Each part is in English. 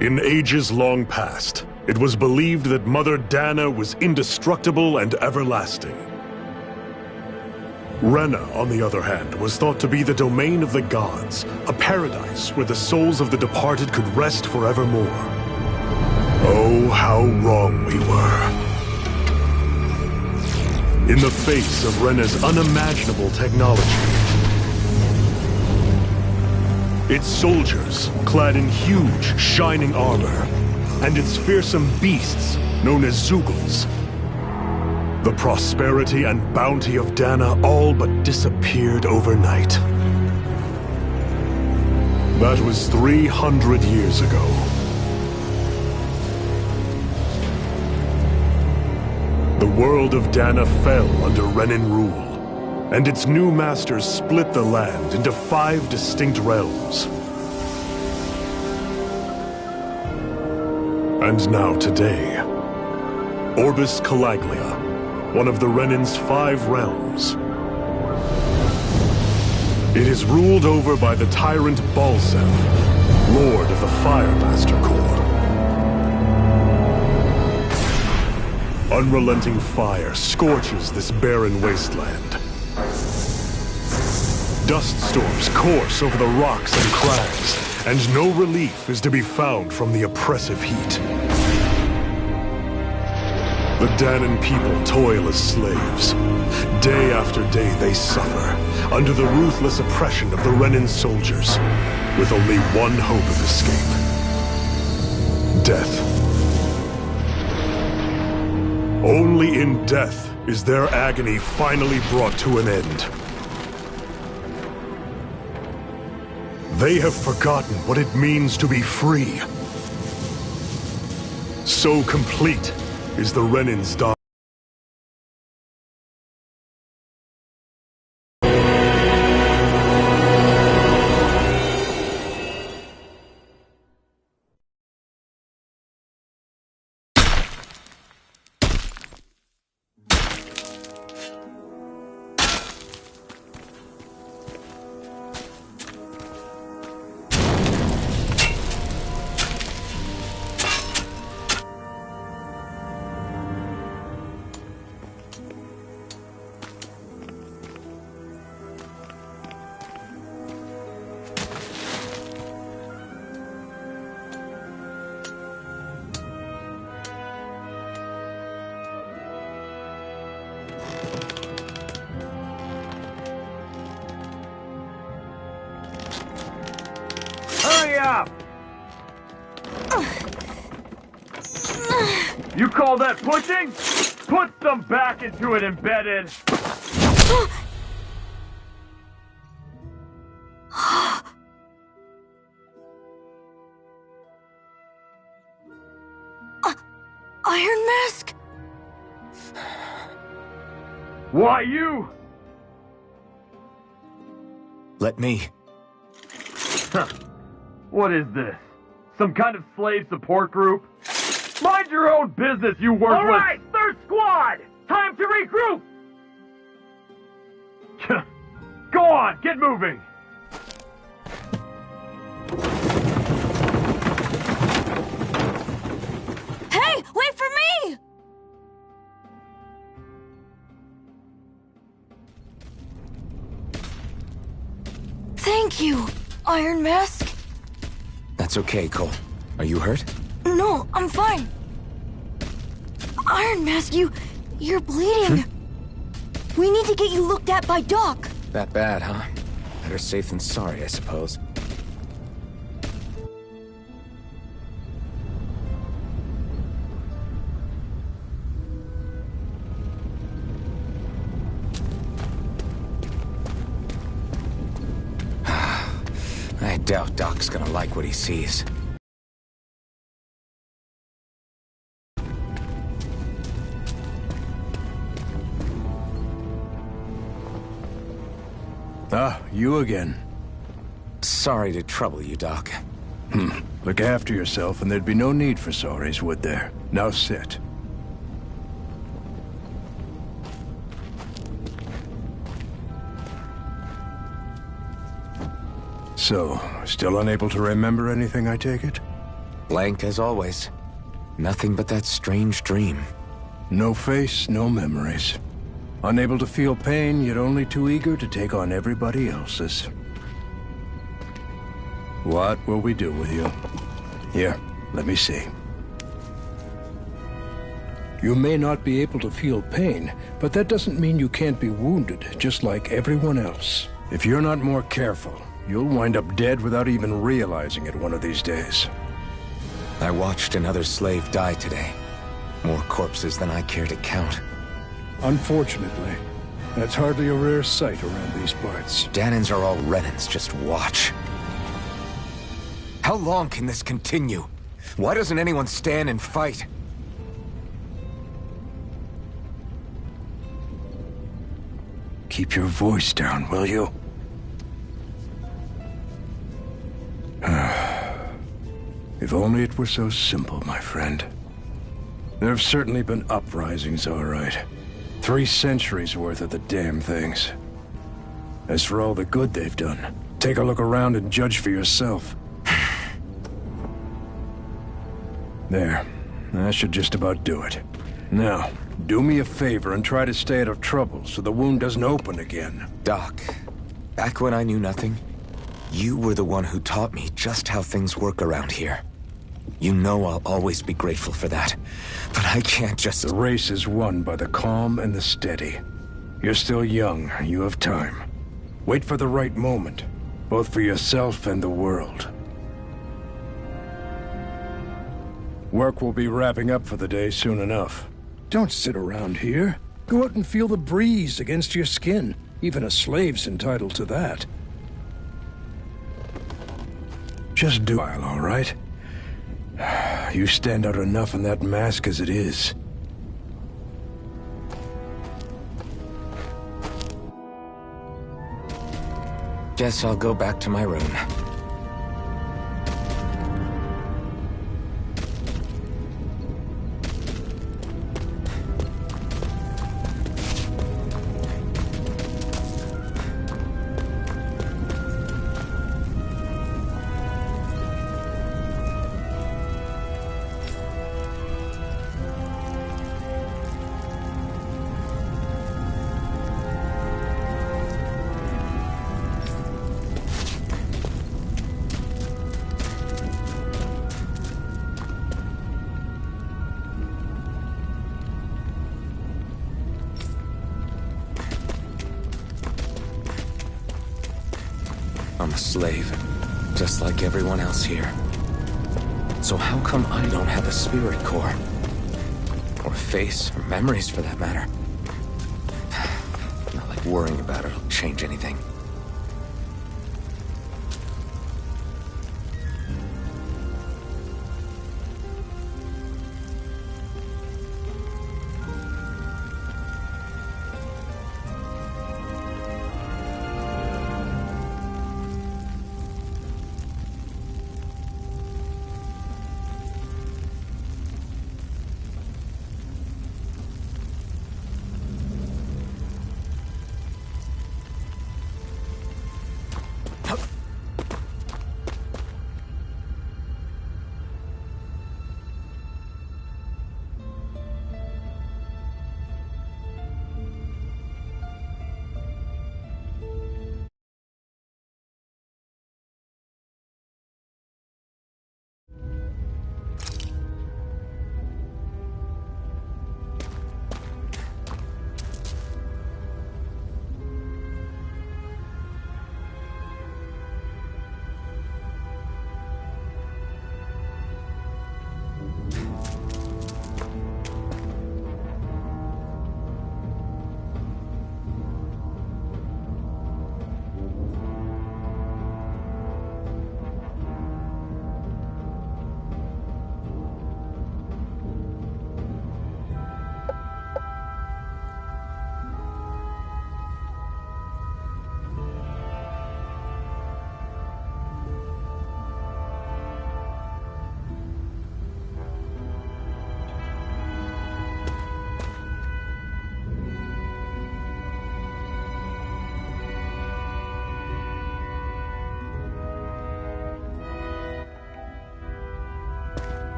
In ages long past, it was believed that Mother Dana was indestructible and everlasting. Rena, on the other hand, was thought to be the domain of the gods, a paradise where the souls of the departed could rest forevermore. Oh, how wrong we were. In the face of Rena's unimaginable technology, its soldiers, clad in huge, shining armor, and its fearsome beasts, known as Zeugles. The prosperity and bounty of Dana all but disappeared overnight. That was 300 years ago. The world of Dana fell under Renan rule, and its new masters split the land into 5 distinct realms. And now today, Orbis Calaglia, one of the Renan's 5 realms. It is ruled over by the tyrant Balseph, Lord of the Firemaster Corps. Unrelenting fire scorches this barren wasteland. Dust storms course over the rocks and crags, and no relief is to be found from the oppressive heat. The Danan people toil as slaves. Day after day they suffer, under the ruthless oppression of the Renan soldiers, with only one hope of escape: death. Only in death is their agony finally brought to an end. They have forgotten what it means to be free. So complete is the Renan's die. Up. You call that pushing? Put some back into it, embedded. Iron Mask? Why you? Let me. What is this? Some kind of slave support group? Mind your own business, you worthless— All right, third squad! Time to regroup! Go on, get moving! Hey, wait for me! Thank you, Iron Mask. That's okay, Cole. Are you hurt? No, I'm fine. Iron Mask, you're bleeding. We need to get you looked at by Doc. That bad, huh? Better safe than sorry, I suppose. I doubt Doc's gonna like what he sees. Ah, you again. Sorry to trouble you, Doc. Look after yourself and there'd be no need for sorries, would there? Now sit. So, still unable to remember anything, I take it? Blank as always. Nothing but that strange dream. No face, no memories. Unable to feel pain, yet only too eager to take on everybody else's. What will we do with you? Here, let me see. You may not be able to feel pain, but that doesn't mean you can't be wounded, just like everyone else. If you're not more careful, you'll wind up dead without even realizing it one of these days. I watched another slave die today. More corpses than I care to count. Unfortunately, that's hardly a rare sight around these parts. Dahnans are all Renans, just watch. How long can this continue? Why doesn't anyone stand and fight? Keep your voice down, will you? If only it were so simple, my friend. There have certainly been uprisings, all right. 3 centuries worth of the damn things. As for all the good they've done, take a look around and judge for yourself. There. That should just about do it. Now, do me a favor and try to stay out of trouble so the wound doesn't open again. Doc, back when I knew nothing, you were the one who taught me just how things work around here. You know I'll always be grateful for that. But I can't just— The race is won by the calm and the steady. You're still young. You have time. Wait for the right moment, both for yourself and the world. Work will be wrapping up for the day soon enough. Don't sit around here. Go out and feel the breeze against your skin. Even a slave's entitled to that. Just do it, all right? You stand out enough in that mask as it is. Guess I'll go back to my room. I'm a slave, just like everyone else here. So how come I don't have a spirit core? Or a face, or memories for that matter? Not like worrying about it'll change anything.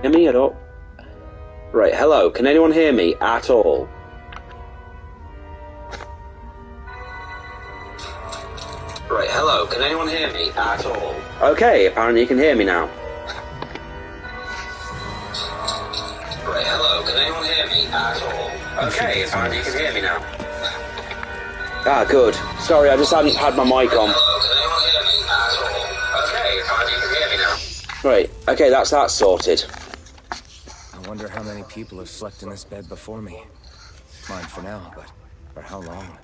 Hear me at all? Right, hello. Can anyone hear me at all? Right, hello. Can anyone hear me at all? Okay, apparently you can hear me now. Right, hello. Can anyone hear me at all? Okay, apparently you can hear me now. Ah, good. Sorry, I just hadn't had my mic on. Hello, can anyone hear me at all? Okay, apparently you can hear me now. Right, okay, that's that sorted. I wonder how many people have slept in this bed before me. Mine for now, but for how long?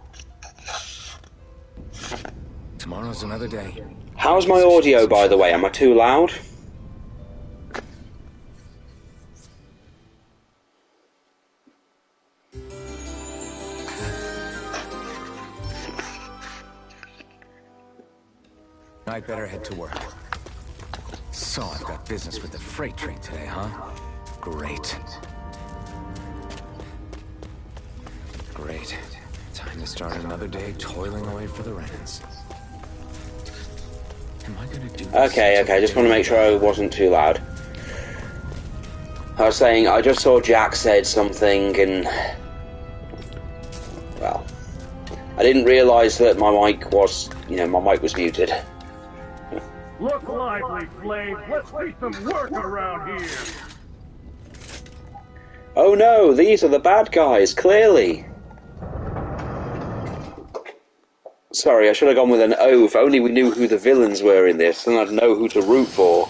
Tomorrow's another day. How's my audio, by the way? Am I too loud? I'd better head to work. So I've got business with the freight train today, huh? Great. Great. Time to start another day toiling away for the Renans. Am I gonna do this? Okay, I just want to make sure I wasn't too loud. I was saying, I just saw Jack said something and... well... I didn't realise that my mic was... my mic was muted. Look lively, Flame. Let's see some work around here. Oh no, these are the bad guys, clearly. Sorry, I should have gone with an O. If only we knew who the villains were in this, then I'd know who to root for.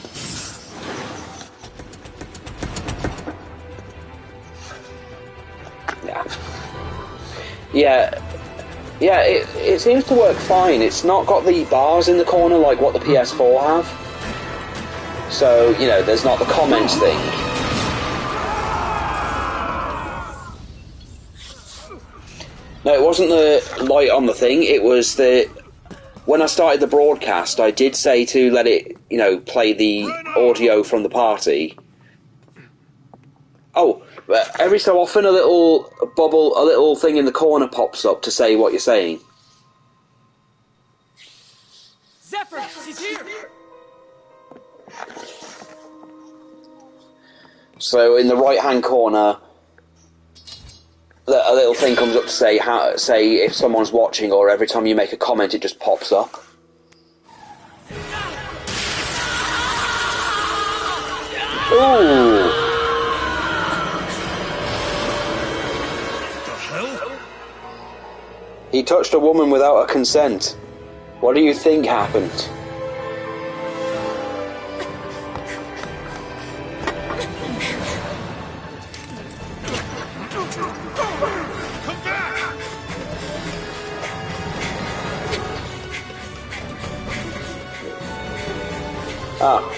Yeah, it seems to work fine. It's not got the bars in the corner like what the PS4 have. So, there's not the comments thing. No, it wasn't the light on the thing, it was the... When I started the broadcast, I did say to let it, play the audio from the party. Oh, every so often a little bubble, a little thing in the corner pops up to say what you're saying. Zephyr, she's here! So in the right-hand corner, a little thing comes up to say if someone's watching, or every time you make a comment, it just pops up. Ooh! He touched a woman without her consent. What do you think happened?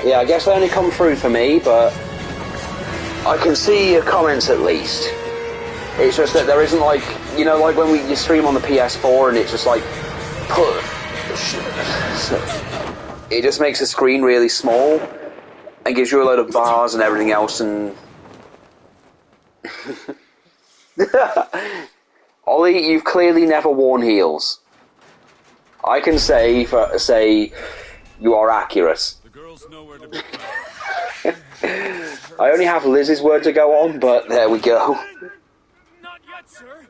Yeah, I guess they only come through for me, but I can see your comments at least. It's just that there isn't like, like when you stream on the PS4 and it's just like, it just makes the screen really small and gives you a load of bars and everything else and... Ollie, you've clearly never worn heels. I can say you are accurate. The girls know where to be. I only have Liz's word to go on, but there we go. Not yet, sir.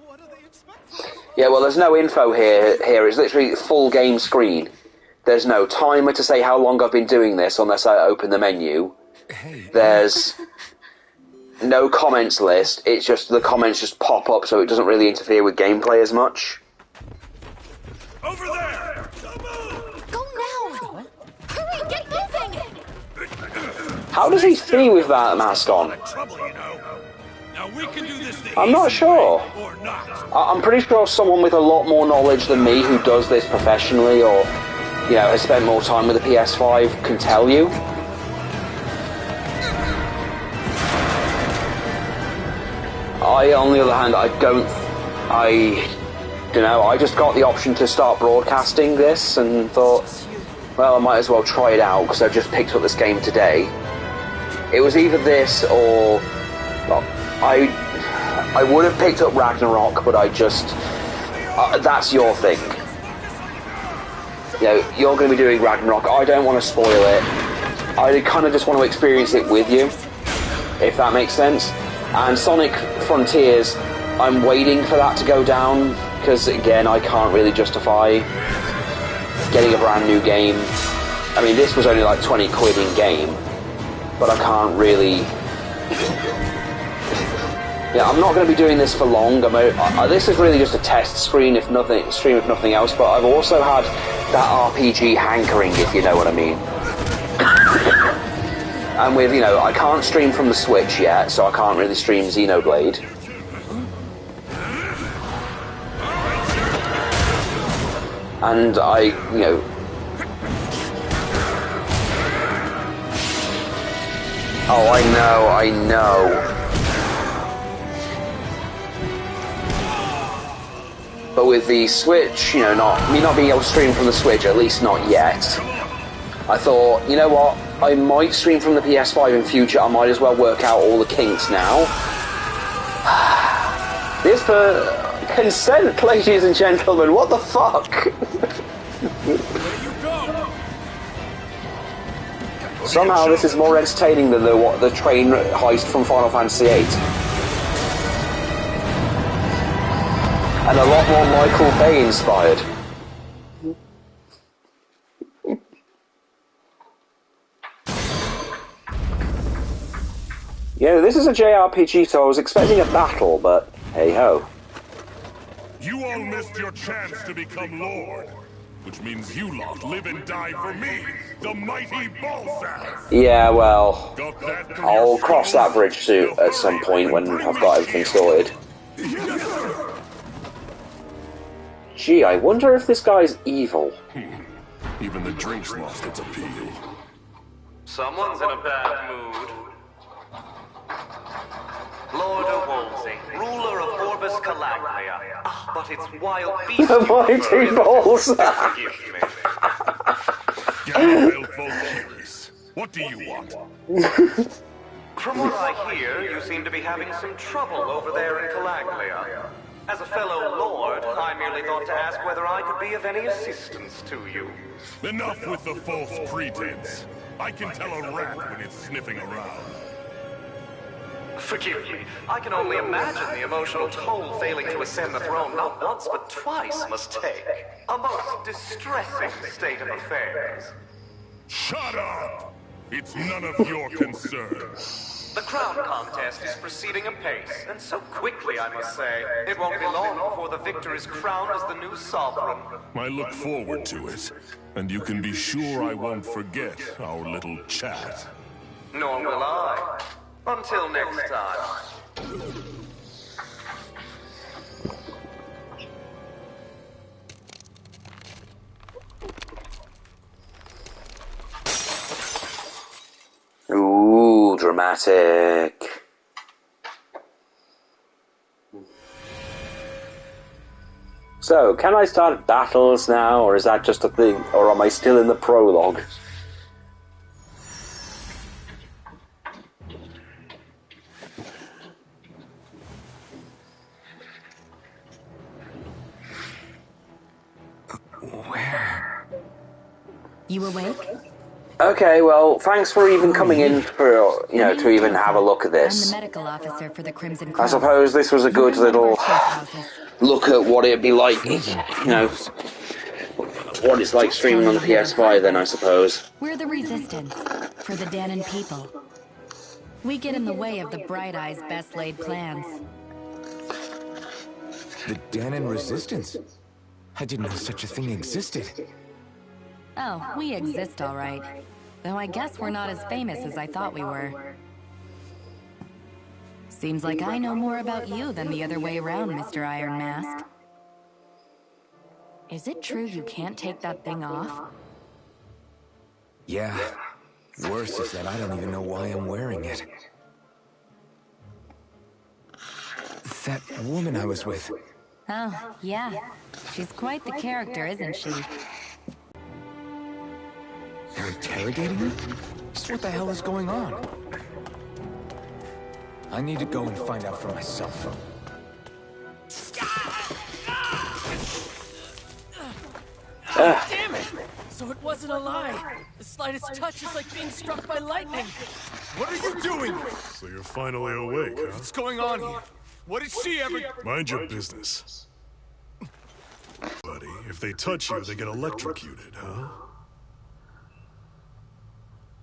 What do they expect? Yeah, well, there's no info here. It's literally full game screen. There's no timer to say how long I've been doing this unless I open the menu. There's no comments list. It's just the comments just pop up, so it doesn't really interfere with gameplay as much. Over there! Go now! Hurry, get moving! How does he see with that mask on? Now we can do this the I'm not easy sure. way, or not. I'm pretty sure someone with a lot more knowledge than me who does this professionally or, has spent more time with the PS5 can tell you. On the other hand, I just got the option to start broadcasting this and thought, well, I might as well try it out because I've just picked up this game today. It was either this or... Well, I would have picked up Ragnarok, but I just... that's your thing. You're going to be doing Ragnarok. I don't want to spoil it. I kind of just want to experience it with you, if that makes sense. And Sonic Frontiers, I'm waiting for that to go down, because again, I can't really justify getting a brand new game. I mean, this was only like 20 quid in game, but I can't really... Yeah, I'm not going to be doing this for long. This is really just a test stream, if nothing else, but I've also had that RPG hankering, if you know what I mean. And with, you know, I can't stream from the Switch yet, so I can't really stream Xenoblade. And I, you know... Oh, I know. But with the Switch, you know, me not being able to stream from the Switch, at least not yet, I thought, you know what, I might stream from the PS5 in future, I might as well work out all the kinks now. This for consent, ladies and gentlemen, what the fuck? Somehow this is more entertaining than the train heist from Final Fantasy VIII. And a lot more Michael Bay inspired. Yeah, this is a JRPG, so I was expecting a battle, but hey ho. You all missed your chance to become Lord, which means you lot live and die for me, the mighty Balthazar. Yeah, well, I'll cross that bridge at some point when I've got everything sorted. Gee, I wonder if this guy's evil. Even the drink's lost its appeal. Someone's in a bad mood. Lord of Wolsey, ruler of Orbis Calaglia. Ah, but it's wild beast. The mighty Balthazar. Forgive me. Get wild Valkyries. What do you want? From what I hear, you seem to be having some trouble over there in Calaglia. As a fellow lord, I merely thought to ask whether I could be of any assistance to you. Enough with the false pretense. I can tell a rat when it's sniffing around. Forgive me, I can only imagine the emotional toll failing to ascend the throne not once but twice must take. A most distressing state of affairs. Shut up! It's none of your concern. The crown contest is proceeding apace, and so quickly, I must say. It won't be long before the victor is crowned as the new sovereign. I look forward to it, and you can be sure I won't forget our little chat. Nor will I. Until next time. Ooh, dramatic. So, can I start battles now, or is that just a thing, or am I still in the prologue? Where? You awake? Okay, well, thanks for even coming in for, you know, to even have a look at this. I'm the medical officer for the Crimson I Cross. suppose this was a good little look at what it'd be like, you know, what it's like streaming on the PS5 then, I suppose. We're the Resistance, for the Danon people. We get in the way of the Bright Eyes' best laid plans. The Danon Resistance? I didn't know such a thing existed. Oh, we exist all right. Though I guess we're not as famous as I thought we were. Seems like I know more about you than the other way around, Mr. Iron Mask. Is it true you can't take that thing off? Yeah. Worse is that I don't even know why I'm wearing it. That woman I was with. Oh, yeah. She's quite the character, isn't she? They're interrogating her? Just what the hell is going on? I need to go and find out for myself. Damn it! So it wasn't a lie. The slightest touch is like being struck by lightning. What are you doing? So you're finally awake, huh? What's going on here? What did she ever... Mind your business. Buddy, if they touch you, they get electrocuted, huh?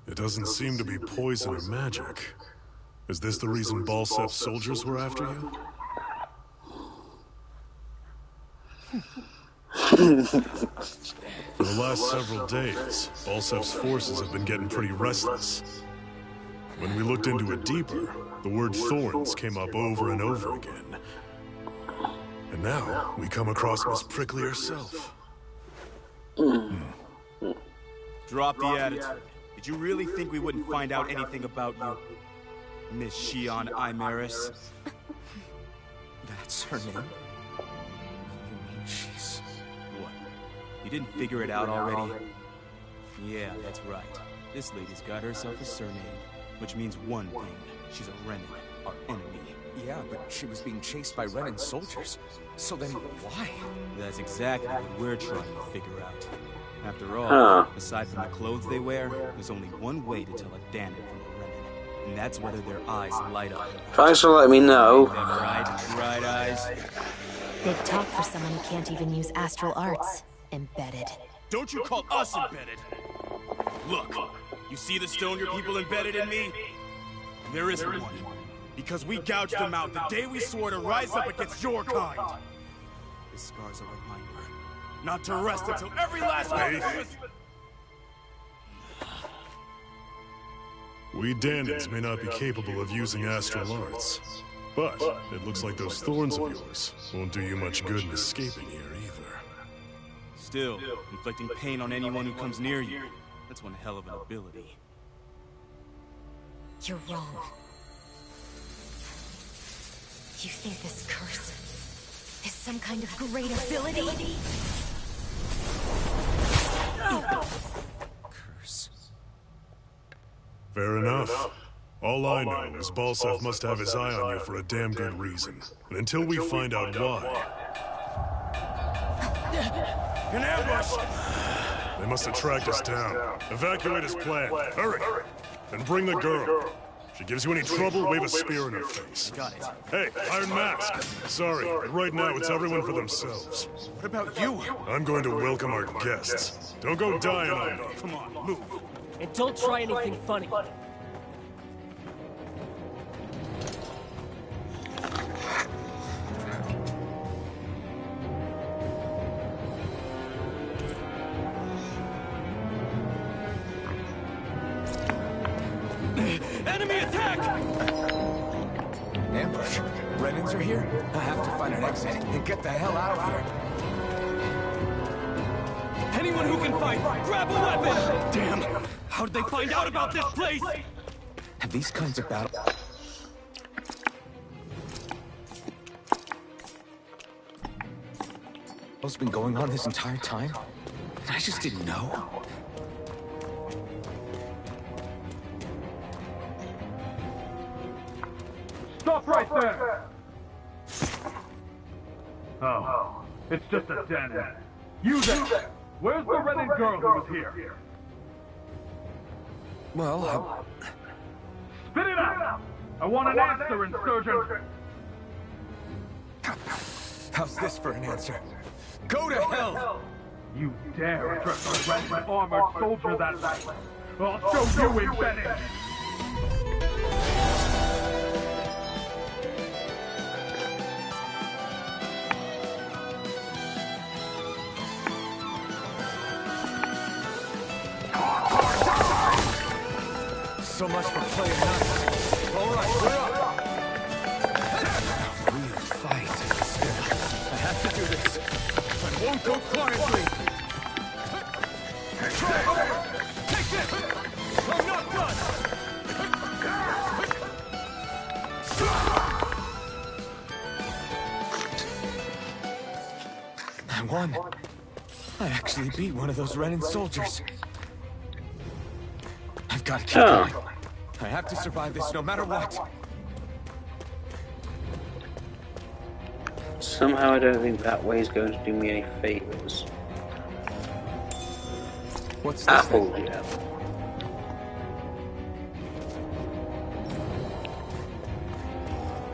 It doesn't seem to be poison or magic. Is this the reason Balsef's soldiers were after you? For the last several days, Balsef's forces have been getting pretty restless. When we looked into it deeper, the word thorns came up over and over again. And now, we come across Miss Prickly herself. Drop the attitude. Did you really think we wouldn't find out anything about you? Miss Shion Imaris? That's her name? You mean she's... What? You didn't figure it out already? Yeah, that's right. This lady's got herself a surname, which means one thing. She's a Renan, our enemy. Yeah, but she was being chased by Renan soldiers. So then why? That's exactly what we're trying to figure out. After all, aside from the clothes they wear, there's only one way to tell a Danon from a Renan, and that's whether their eyes light up. Thanks for letting me know. Them bright eyes. Big talk for someone who can't even use astral arts. Embedded. Don't you call us embedded! Look, you see the stone your people embedded in me? There isn't one. Because we gouged them out the day we swore to rise up against your kind. This scar's a reminder. Not to rest until every last one of us... We Danons may not be capable of using astral arts, but it looks like those thorns of yours won't do you much good in escaping here either. Still, inflicting pain on anyone who comes near you, that's one hell of an ability. You're wrong. You think this curse is some kind of great ability? Curse. Fair enough. All I know is Balsef must have his eye on you for a damn good reason. And until we find out why... An ambush! They must have tracked us down. Evacuate as planned. Hurry! And bring the girl. If she gives you any trouble, wave a spear in her face. Got it. Hey, Iron Mask! Sorry, but right now it's everyone for themselves. What about you? I'm going to welcome our guests. Don't go dying on me. Come on, move. And don't try anything funny. Enemy attack! Ambush. Renans are here? I have to find an exit and get the hell out of here. Anyone who can fight, grab a weapon! Damn! How did they find out about this place? Have these kinds of battles... What's been going on this entire time? And I just didn't know? Stop right there! Oh, it's just a Danon. You there! Where's the Renan girl who was here? Well, Spit it out! I want an answer, Insurgent! how's this for an answer? Go to hell! You dare address a Renan armored soldier that way! I'll show you embedded! So much for playing nice. All right, we're up. Real fight. I have to do this. I won't go quietly. Take this! I'm not done! I won. I actually beat one of those Renan soldiers. I've got to keep going. I have to survive this no matter what. Somehow I don't think that way is going to do me any favors. What's this Apple thing? Jam.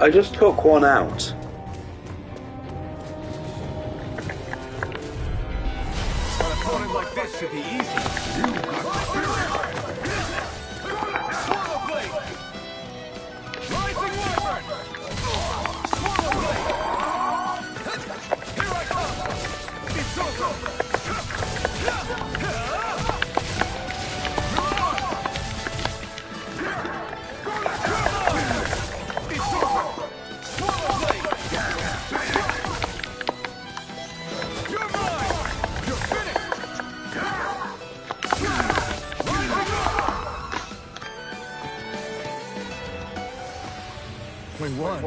I just took one out. An opponent like this should be easy. Swallow blade! Rising wyvern! Swallow blade! Here I come! It's over! We won.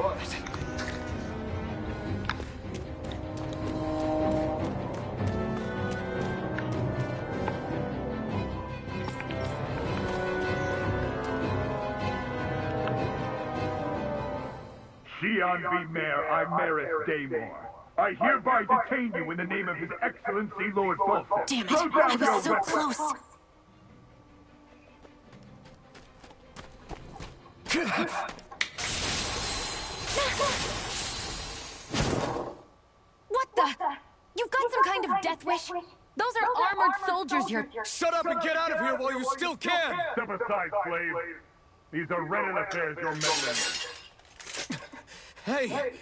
Shion V. Mayor Imaris Daymore. I hereby detain you in the name of His Excellency Lord Falstad. Damn it, Throw down I your was so weapons. close. What the? You've got some kind of death wish? Those are armored soldiers you're... Shut up and get out of here while you still can! Step aside, slave. These are Renan affairs you're meddling in. Hey!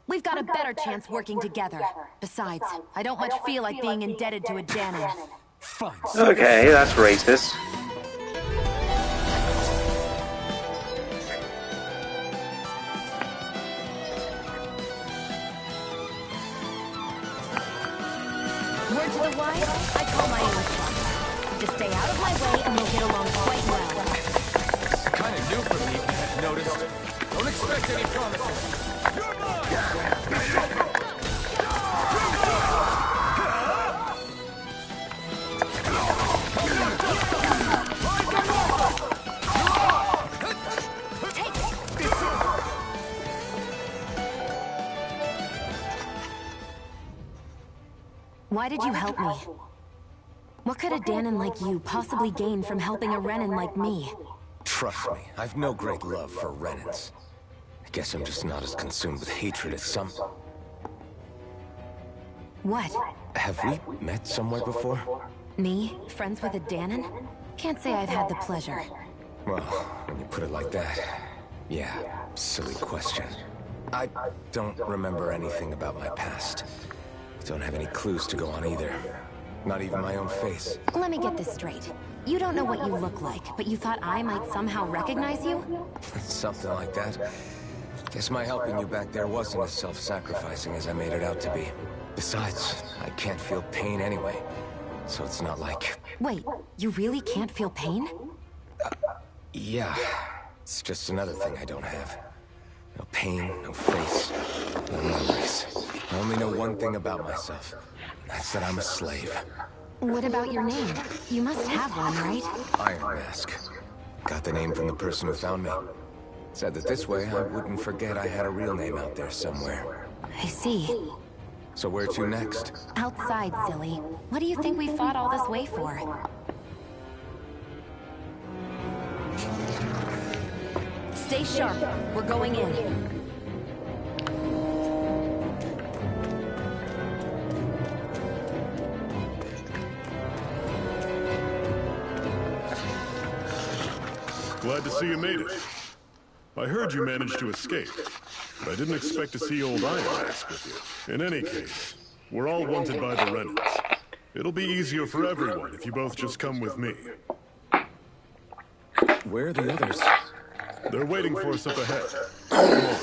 We've got a better chance working together. Besides, I don't much feel like being indebted to a Danon. Fine. Okay, that's racist. Word to the wise, I call my own shot. Just stay out of my way and we'll get along quite well. Kinda new for me, if you hadn't noticed. Don't expect any promises. You're mine! Why did you help me? What could a Danon like you possibly gain from helping a Renan like me? Trust me, I've no great love for Renans. I guess I'm just not as consumed with hatred as some... What? Have we met somewhere before? Me? Friends with a Danon? Can't say I've had the pleasure. Well, when you put it like that, yeah, silly question. I don't remember anything about my past. Don't have any clues to go on either. Not even my own face. Let me get this straight. You don't know what you look like, but you thought I might somehow recognize you? Something like that. Guess my helping you back there wasn't as self-sacrificing as I made it out to be. Besides, I can't feel pain anyway. So it's not like... Wait, you really can't feel pain? Yeah. It's just another thing I don't have. No pain, no face, no memories. I only know one thing about myself. That's that I'm a slave. What about your name? You must have one, right? Iron Mask. Got the name from the person who found me. Said that this way I wouldn't forget I had a real name out there somewhere. I see. So where to next? Outside, silly. What do you think we fought all this way for? Stay sharp. We're going in. Glad to see you made it. I heard you managed to escape, but I didn't expect to see old Iron Mask with you. In any case, we're all wanted by the Renans. It'll be easier for everyone if you both just come with me. Where are the others? They're waiting for us up ahead. Come on.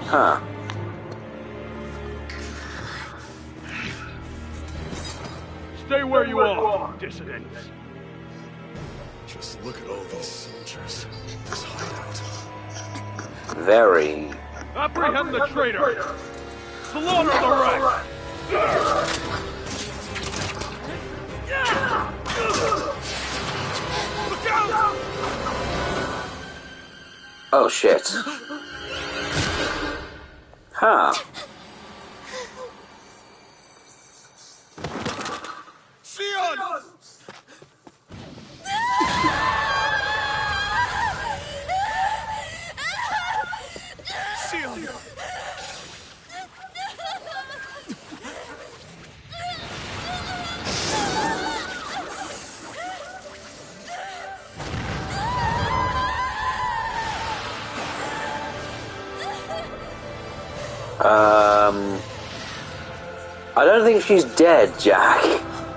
Huh. Stay where you are, dissidents. Just look at all these soldiers. This hideout. Very. Apprehend the traitor! Slaughter the rest! Look out! Oh shit. Huh. Sion! Sion! I don't think she's dead, Jack.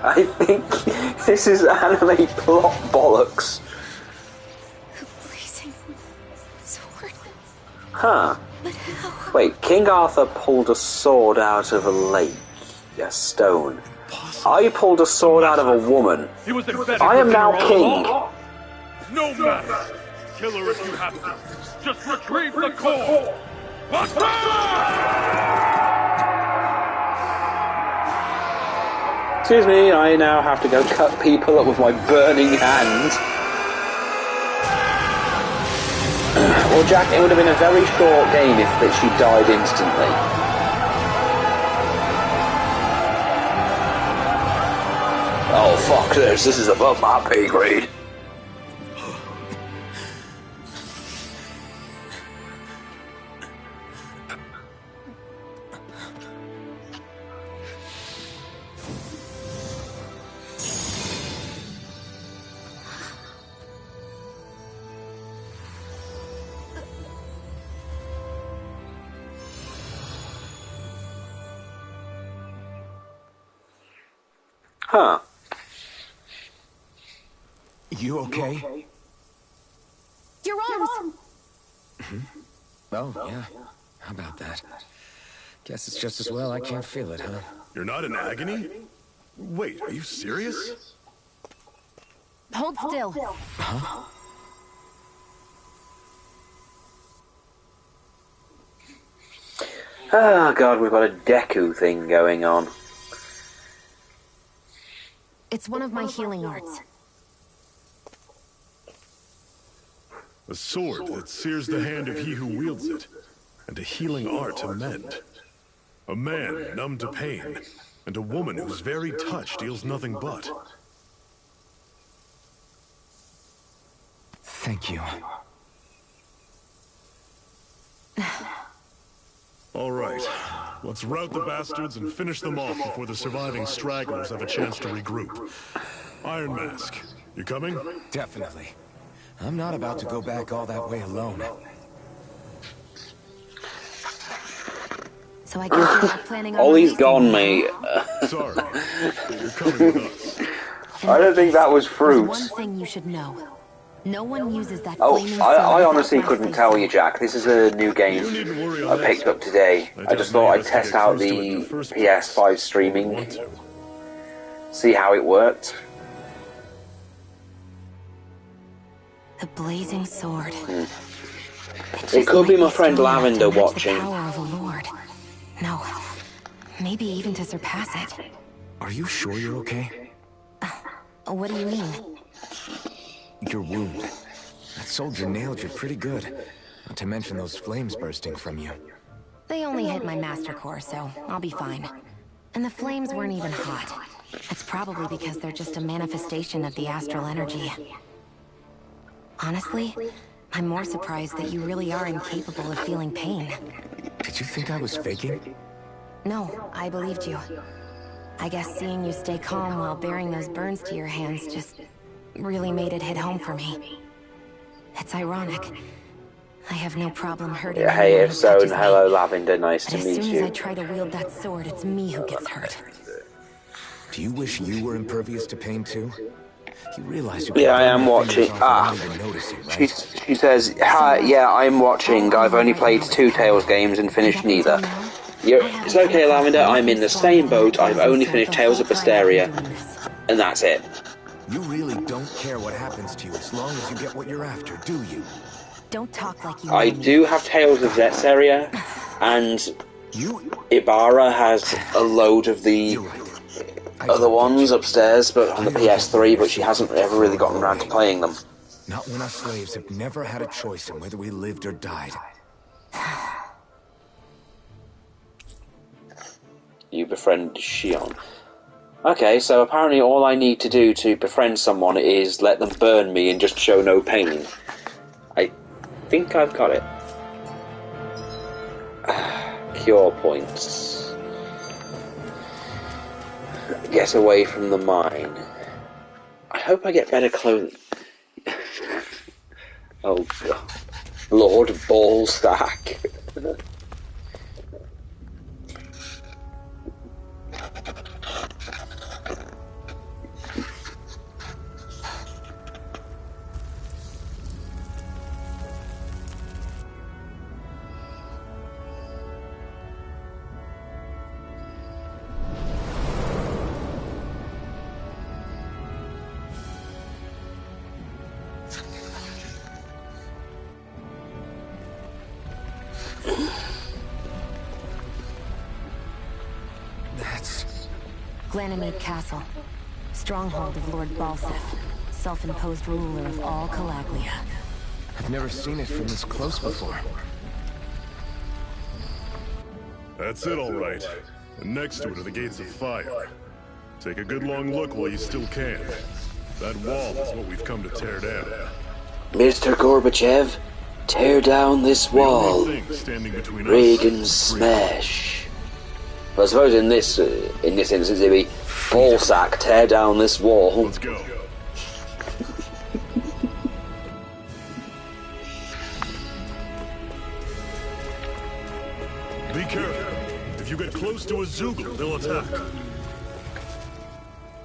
I think this is anime plot bollocks. Blazing sword. Huh. But how? Wait, King Arthur pulled a sword out of a lake, a stone. I pulled a sword out of a woman. He was embedded I am within now her own king. law. No matter. Kill her if you have to. Just retrieve the core. Excuse me, I now have to go cut people up with my burning hand. Well, Jack, it would have been a very short game if she died instantly. Oh, fuck this. This is above my pay grade. Huh. You okay? Your arms! Oh, yeah. How about that? Guess it's just as well I can't feel it, huh? You're not in agony? Wait, are you serious? Hold still. Huh? Oh god, we've got a Deku thing going on. It's one of my healing arts. A sword that sears the hand of he who wields it, and a healing art to mend. A man numb to pain, and a woman whose very touch deals nothing but. Thank you. All right, let's rout the bastards and finish them off before the surviving stragglers have a chance to regroup. Iron Mask, you coming? Definitely. I'm not about to go back all that way alone. So I guess you're not planning on Ollie's releasing gone, me, mate. Sorry, you're coming with us. I don't think that was There's fruit. one thing you should know. No one uses that Oh, flaming I sword honestly without my couldn't say tell so. you, Jack. This is a new game You needn't worry on I that picked stuff. up today. I just thought I'd test out the in the first place. PS5 streaming, Want to. see how it worked. The blazing sword. It could be my friend Lavender watching. The power of a lord. No, maybe even to surpass it. Are you sure you're okay? What do you mean? Your wound. That soldier nailed you pretty good. Not to mention those flames bursting from you. They only hit my master core, so I'll be fine. And the flames weren't even hot. It's probably because they're just a manifestation of the astral energy. Honestly, I'm more surprised that you really are incapable of feeling pain. Did you think I was faking? No, I believed you. I guess seeing you stay calm while bearing those burns to your hands just really made it hit home for me. It's ironic. I have no problem hurting Yeah, hey, anyone if who so, touches hello me. Lavender, nice But to as meet soon as I you. try to wield that sword, it's me who gets hurt. Do you wish you were impervious to pain too? You realize you Yeah, I burn am your watching. fingers off without even noticing, right? She says, hi, yeah, I'm watching. I've only played 2 Tales games and finished neither. It's okay, Lavender, I'm in the same boat. I've only finished Tales of Berseria. And that's it. You really don't care what happens to you as long as you get what you're after, do you? Don't talk like you I know me. do have Tales of Berseria, and Ibarra has a load of the other ones upstairs, but on the PS3, but she hasn't ever really gotten around to playing them. Not when us slaves have never had a choice in whether we lived or died. You befriend Shion. Okay, so apparently all I need to do to befriend someone is let them burn me and just show no pain. I think I've got it. Cure points. Get away from the mine. I hope I get better clothing. Oh god. Lord Ballstack. Ganymede Castle, stronghold of Lord Balsif, self-imposed ruler of all Calaglia. I've never seen it from this close before. That's it, all right. And next to it are the Gates of Fire. Take a good long look while you still can. That wall is what we've come to tear down. Mr. Gorbachev, tear down this wall. Reagan smash. Well, I suppose in this instance it'd be Ballsack, tear down this wall. Let's go. Be careful. If you get close to a Zeugle, they'll attack.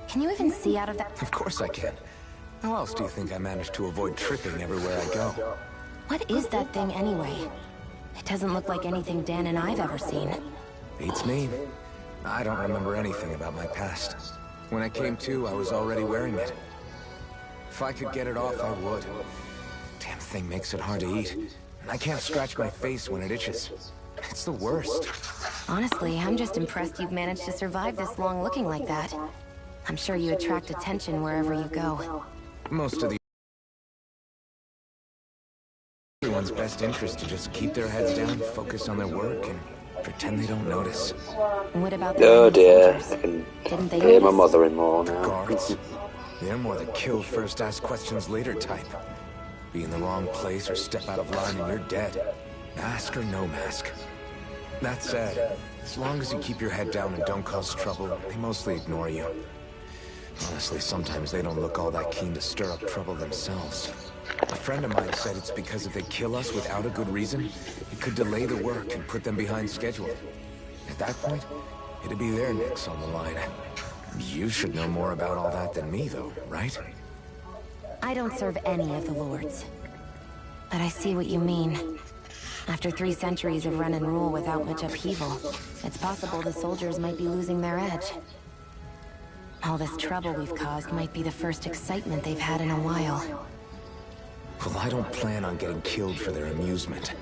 Can you even see out of that? Of course I can. How else do you think I managed to avoid tripping everywhere I go? What is that thing anyway? It doesn't look like anything Dan and I've ever seen. Beats me. I don't remember anything about my past. When I came to, I was already wearing it. If I could get it off, I would. Damn thing makes it hard to eat. And I can't scratch my face when it itches. It's the worst. Honestly, I'm just impressed you've managed to survive this long looking like that. I'm sure you attract attention wherever you go. Most of the everyone's best interest to just keep their heads down, focus on their work, and pretend they don't notice. What about the oh dear, soldiers? I can Didn't they hear my notice? mother-in-law now. Guards. They're more the kill first, ask questions later type. Be in the wrong place or step out of line and you're dead. Mask or no mask. That said, as long as you keep your head down and don't cause trouble, they mostly ignore you. Honestly, sometimes they don't look all that keen to stir up trouble themselves. A friend of mine said it's because if they kill us without a good reason, it could delay the work and put them behind schedule. At that point, it'd be their necks on the line. You should know more about all that than me, though, right? I don't serve any of the lords. But I see what you mean. After 3 centuries of run and rule without much upheaval, it's possible the soldiers might be losing their edge. All this trouble we've caused might be the first excitement they've had in a while. Well, I don't plan on getting killed for their amusement.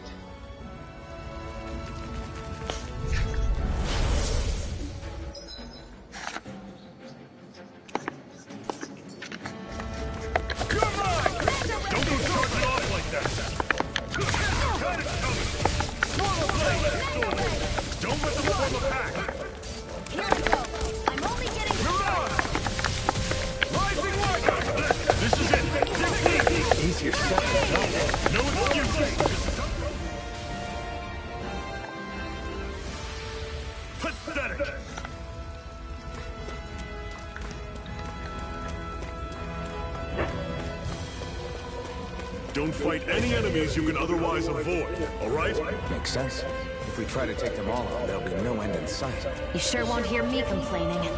Don't fight any enemies you can otherwise avoid, all right? Makes sense. If we try to take them all out, there'll be no end in sight. You sure won't hear me complaining.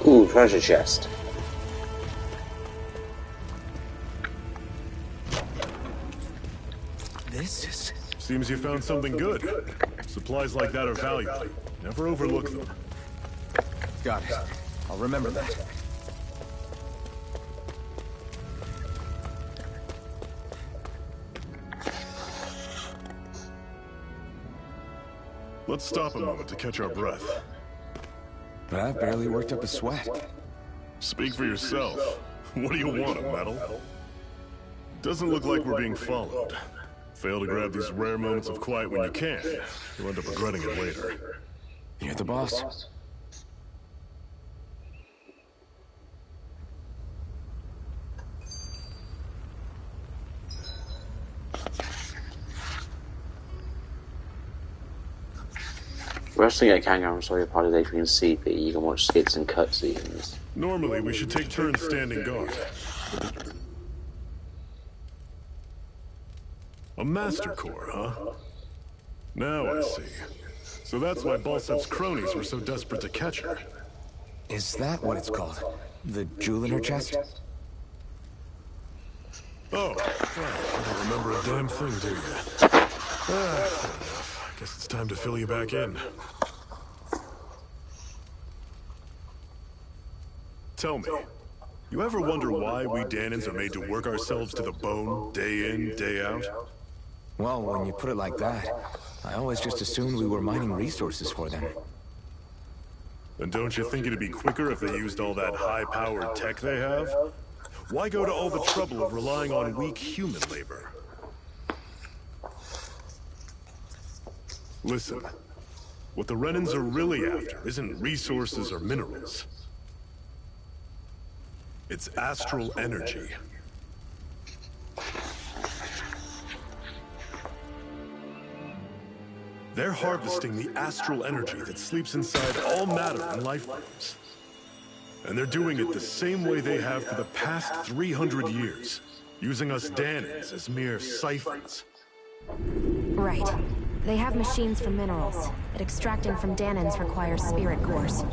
Ooh, treasure chest. This is... Seems you found something good. Supplies like that are valuable. Never overlook them. Got it. I'll remember that. Let's stop a moment to catch our breath. But I've barely worked up a sweat. Speak for yourself. What do you want, a medal? Doesn't look like we're being followed. Fail to grab these rare moments of quiet when you can. You'll end up regretting it later. You're the boss. Wrestling at Kangaroo, I'm sorry, part of the Adrian CP. You can watch skits and cutscenes. Normally, we should take turns standing guard. A Master Core, huh? Now I see. So that's why Balsev's cronies were so desperate to catch her. Is that what it's called? The jewel in her chest? Oh, well, you don't remember a damn thing, do you? Fair enough. Guess it's time to fill you back in. Tell me, you ever wonder why we Dahnans are made to work ourselves to the bone, day in, day out? Well, when you put it like that, I always just assumed we were mining resources for them. And don't you think it'd be quicker if they used all that high-powered tech they have? Why go to all the trouble of relying on weak human labor? Listen, what the Renans are really after isn't resources or minerals. It's astral energy. They're harvesting the astral energy that sleeps inside all matter and life forms. And they're doing it the same way they have for the past 300 years, using us Dahnans as mere siphons. Right. They have machines for minerals, but extracting from Dahnans requires spirit cores.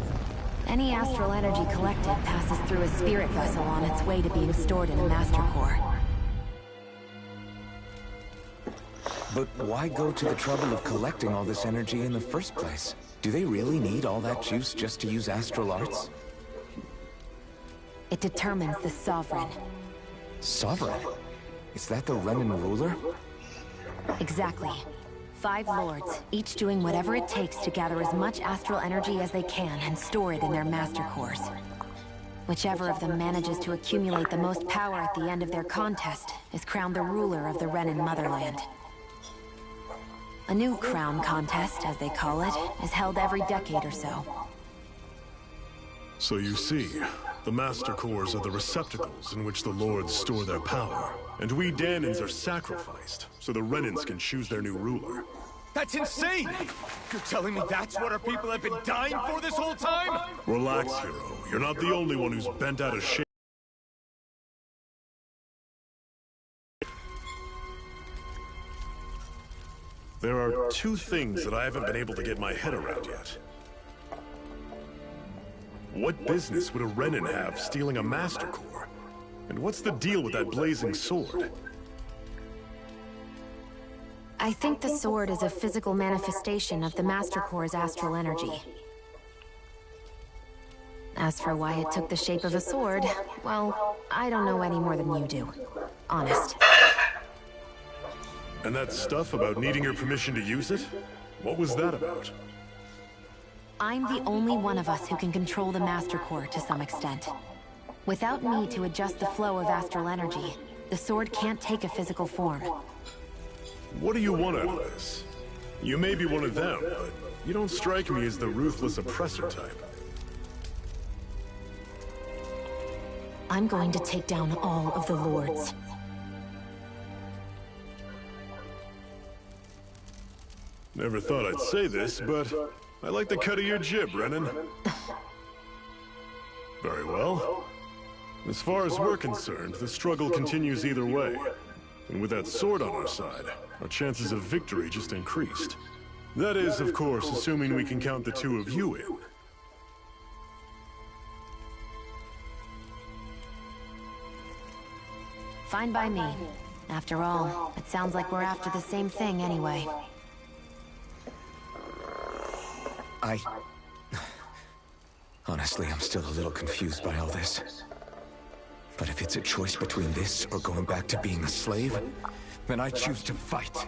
Any astral energy collected passes through a spirit vessel on its way to being stored in a master core. But why go to the trouble of collecting all this energy in the first place? Do they really need all that juice just to use astral arts? It determines the Sovereign. Sovereign? Is that the Renan ruler? Exactly. 5 lords, each doing whatever it takes to gather as much astral energy as they can and store it in their master cores. Whichever of them manages to accumulate the most power at the end of their contest is crowned the ruler of the Renan motherland. A new crown contest, as they call it, is held every decade or so. So you see, the Master Cores are the receptacles in which the Lords store their power. And we Dahnans are sacrificed, so the Renans can choose their new ruler. That's insane! You're telling me that's what our people have been dying for this whole time? Relax, hero. You're not the only one who's bent out of shape. There are 2 things that I haven't been able to get my head around yet. What business would a Renan have stealing a Master Core? And what's the deal with that blazing sword? I think the sword is a physical manifestation of the Master Core's astral energy. As for why it took the shape of a sword, well, I don't know any more than you do. Honest. And that stuff about needing your permission to use it? What was that about? I'm the only one of us who can control the Master Core to some extent. Without me to adjust the flow of astral energy, the sword can't take a physical form. What do you want out of this? You may be one of them, but you don't strike me as the ruthless oppressor type. I'm going to take down all of the lords. Never thought I'd say this, but I like the cut of your jib, Renan. Very well. As far as we're concerned, the struggle continues either way. And with that sword on our side, our chances of victory just increased. That is, of course, assuming we can count the 2 of you in. Fine by me. After all, it sounds like we're after the same thing anyway. Honestly, I'm still a little confused by all this. But if it's a choice between this or going back to being a slave, then I choose to fight.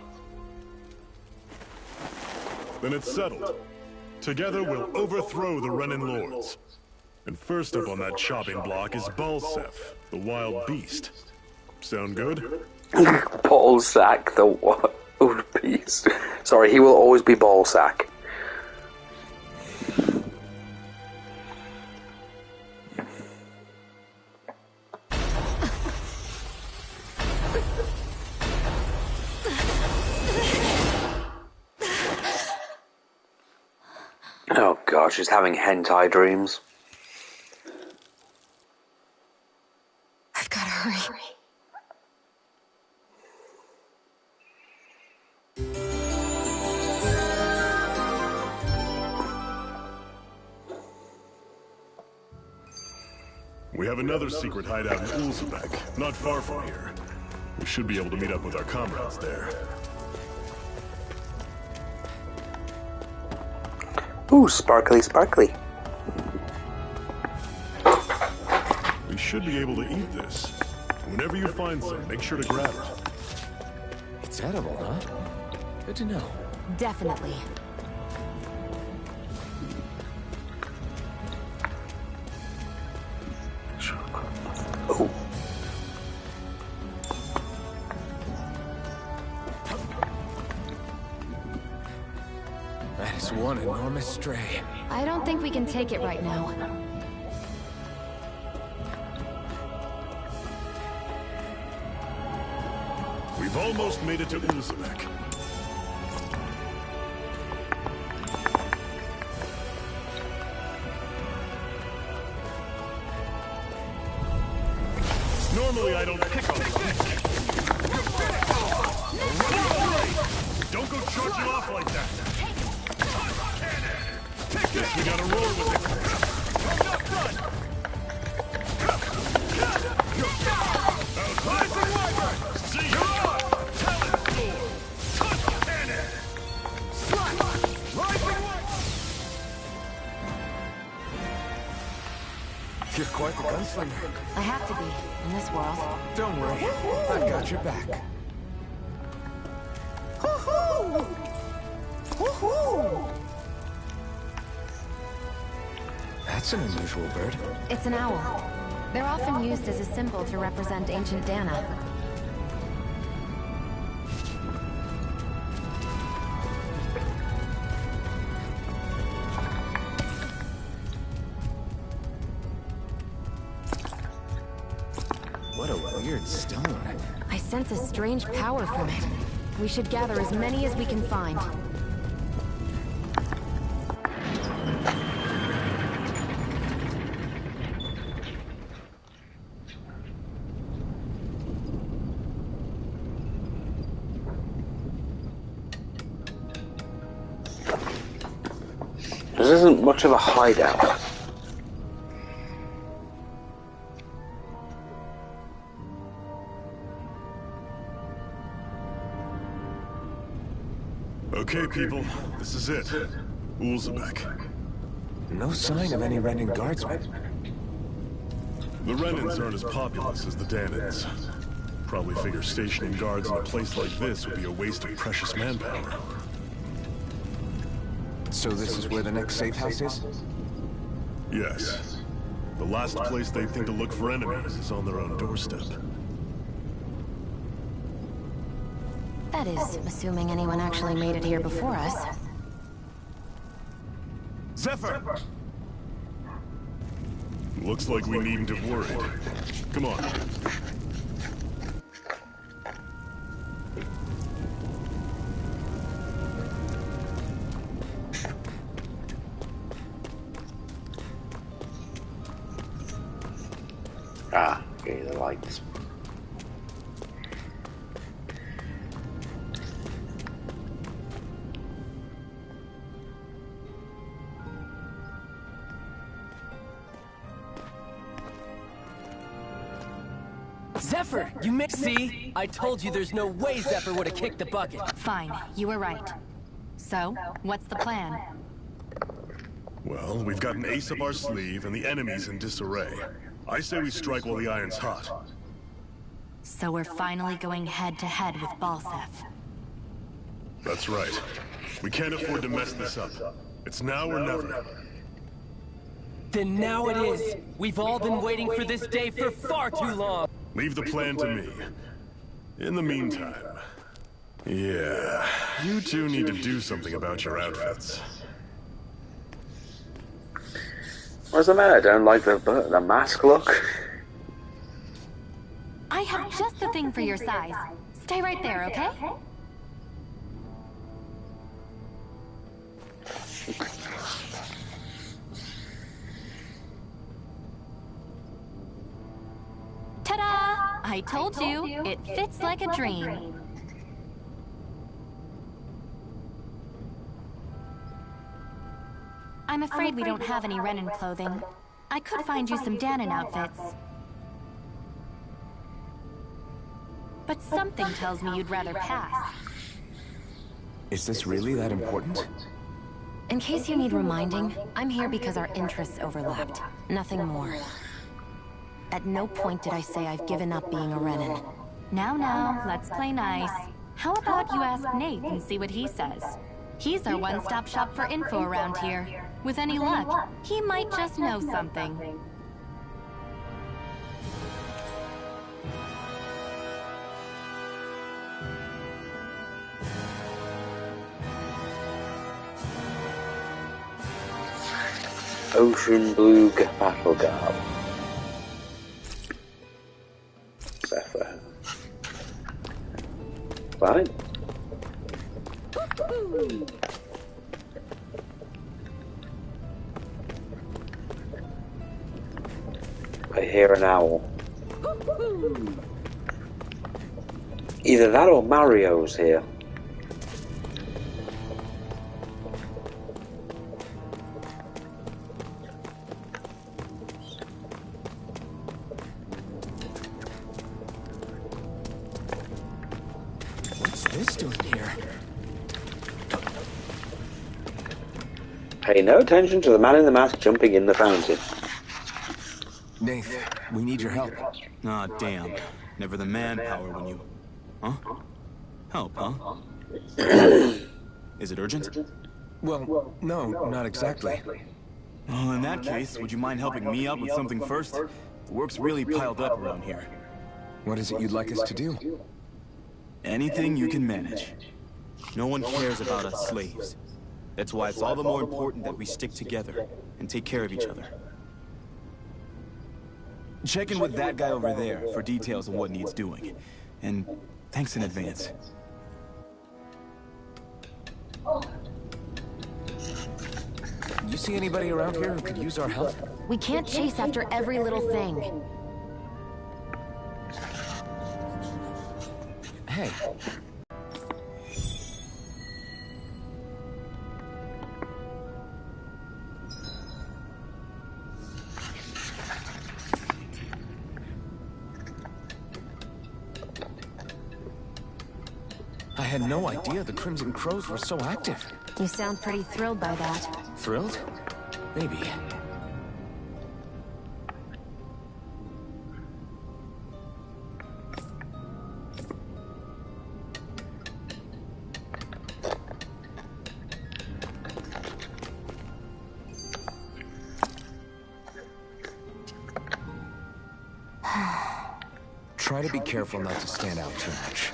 Then it's settled. Together we'll overthrow the Renan Lords. And first up on that chopping block is Balsev, the wild beast. Sound good? Ballsack, the what? Oh, beast. Sorry, he will always be Ballsack. Oh god, she's having hentai dreams. I've gotta hurry. We have another secret hideout in Ulzebek, not far from here. We should be able to meet up with our comrades there. Ooh, sparkly, sparkly. We should be able to eat this. Whenever you find some, make sure to grab it. It's edible, huh? Good to know. Definitely. Oh. That is one enormous stray. I don't think we can take it right now. We've almost made it to Ulzebek. Normally I don't pick on the weak. Don't go charging off like that. Guess we gotta roll with it. See you on! Talent sword! Cut cannon! Slap! Rising You're quite the gunslinger. I have to be, in this world. Don't worry, I've got your back. Woohoo! Woohoo! That's an unusual bird. It's an owl. They're often used as a symbol to represent ancient Dana. What a weird stone. I sense a strange power from it. We should gather as many as we can find. This isn't much of a hideout. Okay, people, this is it. Ulzebek. No sign of any Renan guardsmen. The Renans aren't as populous as the Danans. Probably figure stationing guards in a place like this would be a waste of precious manpower. So this is where the next safe house is? Yes. The last place they think to look for enemies is on their own doorstep. That is, assuming anyone actually made it here before us. Zephyr! Looks like we needn't have worried. Come on. Ah, okay, the lights. Zephyr, you see? I told you there's no way Zephyr would have kicked the bucket. Fine, you were right. So, what's the plan? Well, we've got an ace up our sleeve and the enemy's in disarray. I say we strike while the iron's hot. So we're finally going head-to-head with Balseph. That's right. We can't afford to mess this up. It's now or never. Then now it is. We've all been waiting for this day for far too long. Leave the plan to me. In the meantime, yeah, you two need to do something about your outfits. What's the matter? I don't like the mask look. I have just the thing for your size. Stay right there, okay? Ta-da! I told you, it fits like a dream. I'm afraid we don't have any Renan clothing. I could find you some Danon outfits. But something tells me you'd rather pass. Is this really that important? In case you need reminding, I'm here because our interests overlapped. Nothing more. At no point did I say I've given up being a Renan. Now, let's play nice. How about you ask Nate and see what he says? He's our one-stop shop for info around here. With any luck, he might just know something. Ocean Blue Battle Garb. Zephyr. Fine. I hear an owl. Either that or Mario's here. What's this doing here? Pay no attention to the man in the mask jumping in the fountain. Nath, we need your help. Ah, damn. Never the manpower when you... Huh? Help, huh? Is it urgent? Well, no, not exactly. Well, in that case, would you mind helping me out with something first? The work's really piled up around here. What is it you'd like us to do? Anything you can manage. No one cares about us slaves. That's why it's all the more important that we stick together and take care of each other. Check in with that guy over there for details of what needs doing. And thanks in advance. You see anybody around here who could use our help? We can't chase after every little thing. Hey. I had no idea the Crimson Crows were so active. You sound pretty thrilled by that. Thrilled? Maybe. Try to be careful not to stand out too much.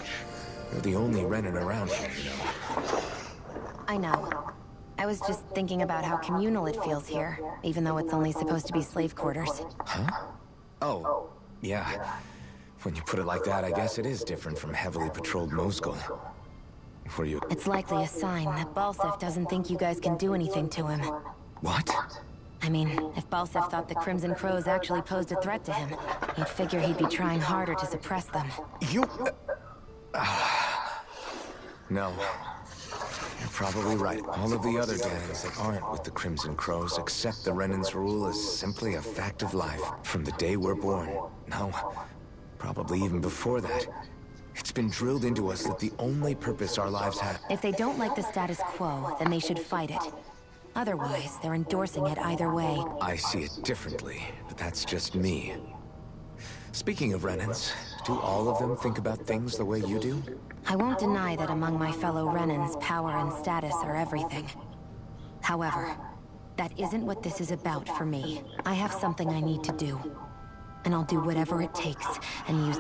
You're the only Renan around here, you know. I know. I was just thinking about how communal it feels here, even though it's only supposed to be slave quarters. Huh? Oh, yeah. When you put it like that, I guess it is different from heavily patrolled Mosgul. Were you... It's likely a sign that Balseph doesn't think you guys can do anything to him. What? I mean, if Balseph thought the Crimson Crows actually posed a threat to him, you'd figure he'd be trying harder to suppress them. You... No. You're probably right. All of the other Danons that aren't with the Crimson Crows accept the Renan's rule as simply a fact of life. From the day we're born. No. Probably even before that. It's been drilled into us that the only purpose our lives have... If they don't like the status quo, then they should fight it. Otherwise, they're endorsing it either way. I see it differently, but that's just me. Speaking of Renans, do all of them think about things the way you do? I won't deny that among my fellow Renans, power and status are everything. However, that isn't what this is about for me. I have something I need to do. and I'll do whatever it takes and use...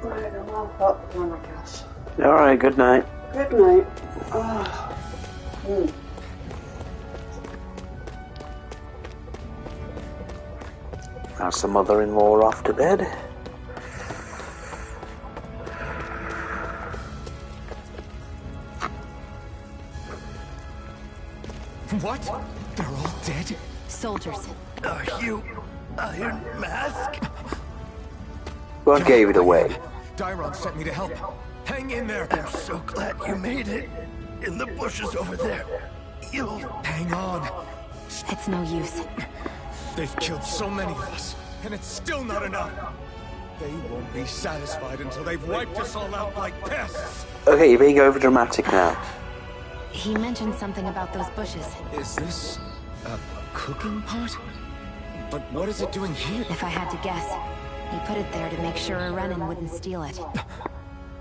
Right, I'm all up on, I guess. Alright, good night. Good night. How's the mother-in-law off to bed? What? They're all dead? Soldiers. Are you Iron Mask? What gave it away? Dairon sent me to help. Hang in there. I'm so glad you made it. In the bushes over there. You'll... Hang on. It's no use. They've killed so many of us, and it's still not enough. They won't be satisfied until they've wiped us all out like pests. Okay, you're being overdramatic now. He mentioned something about those bushes. Is this a cooking pot? But what is it doing here? If I had to guess, he put it there to make sure a Renan wouldn't steal it.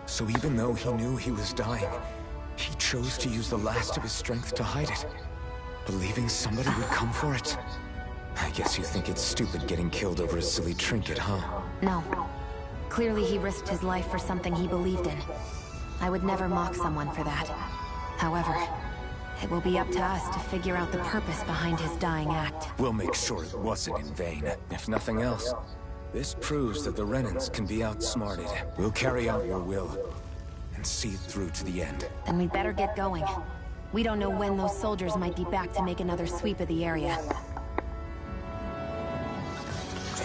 So even though he knew he was dying, he chose to use the last of his strength to hide it, believing somebody would come for it. I guess you think it's stupid getting killed over a silly trinket, huh? No. Clearly he risked his life for something he believed in. I would never mock someone for that. However, it will be up to us to figure out the purpose behind his dying act. We'll make sure it wasn't in vain. If nothing else, this proves that the Renans can be outsmarted. We'll carry out your will and see it through to the end. Then we'd better get going. We don't know when those soldiers might be back to make another sweep of the area.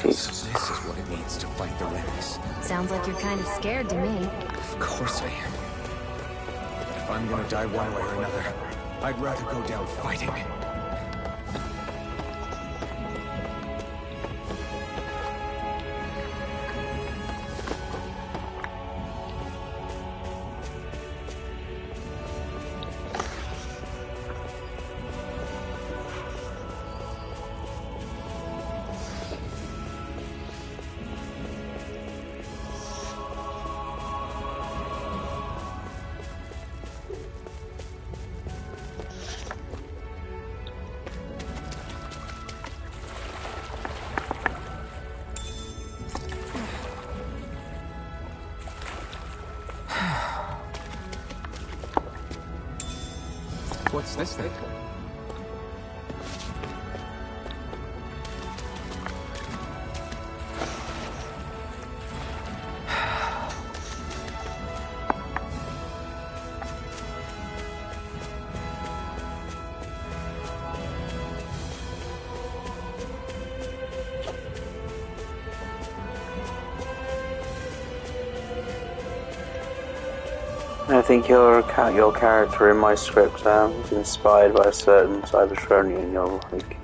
Jesus. So this is what it means to fight the Renans. Sounds like you're kind of scared to me. Of course I am. But if I'm gonna die one way or another, I'd rather go down fighting. What's this thing? I think your character in my script is inspired by a certain Cybertronian you'll like.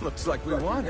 Looks like we won.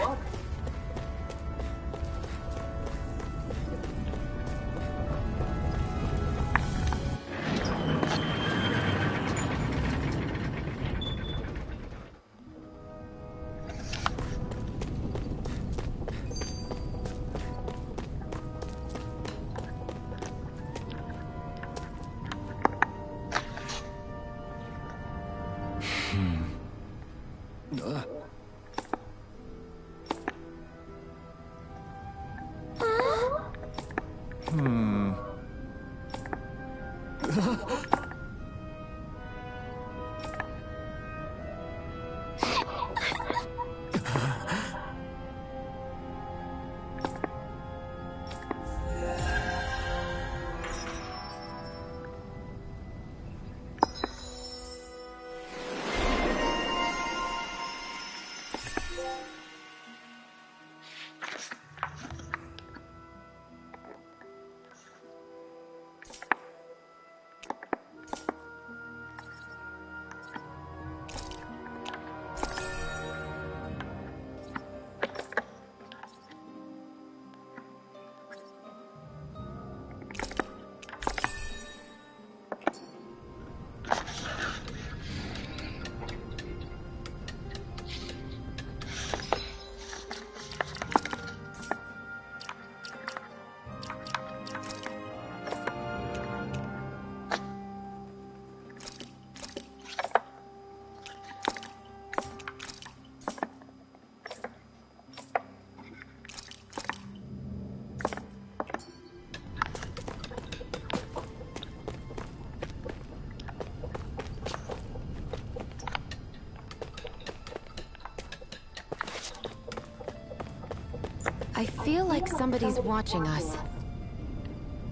I feel like somebody's watching us.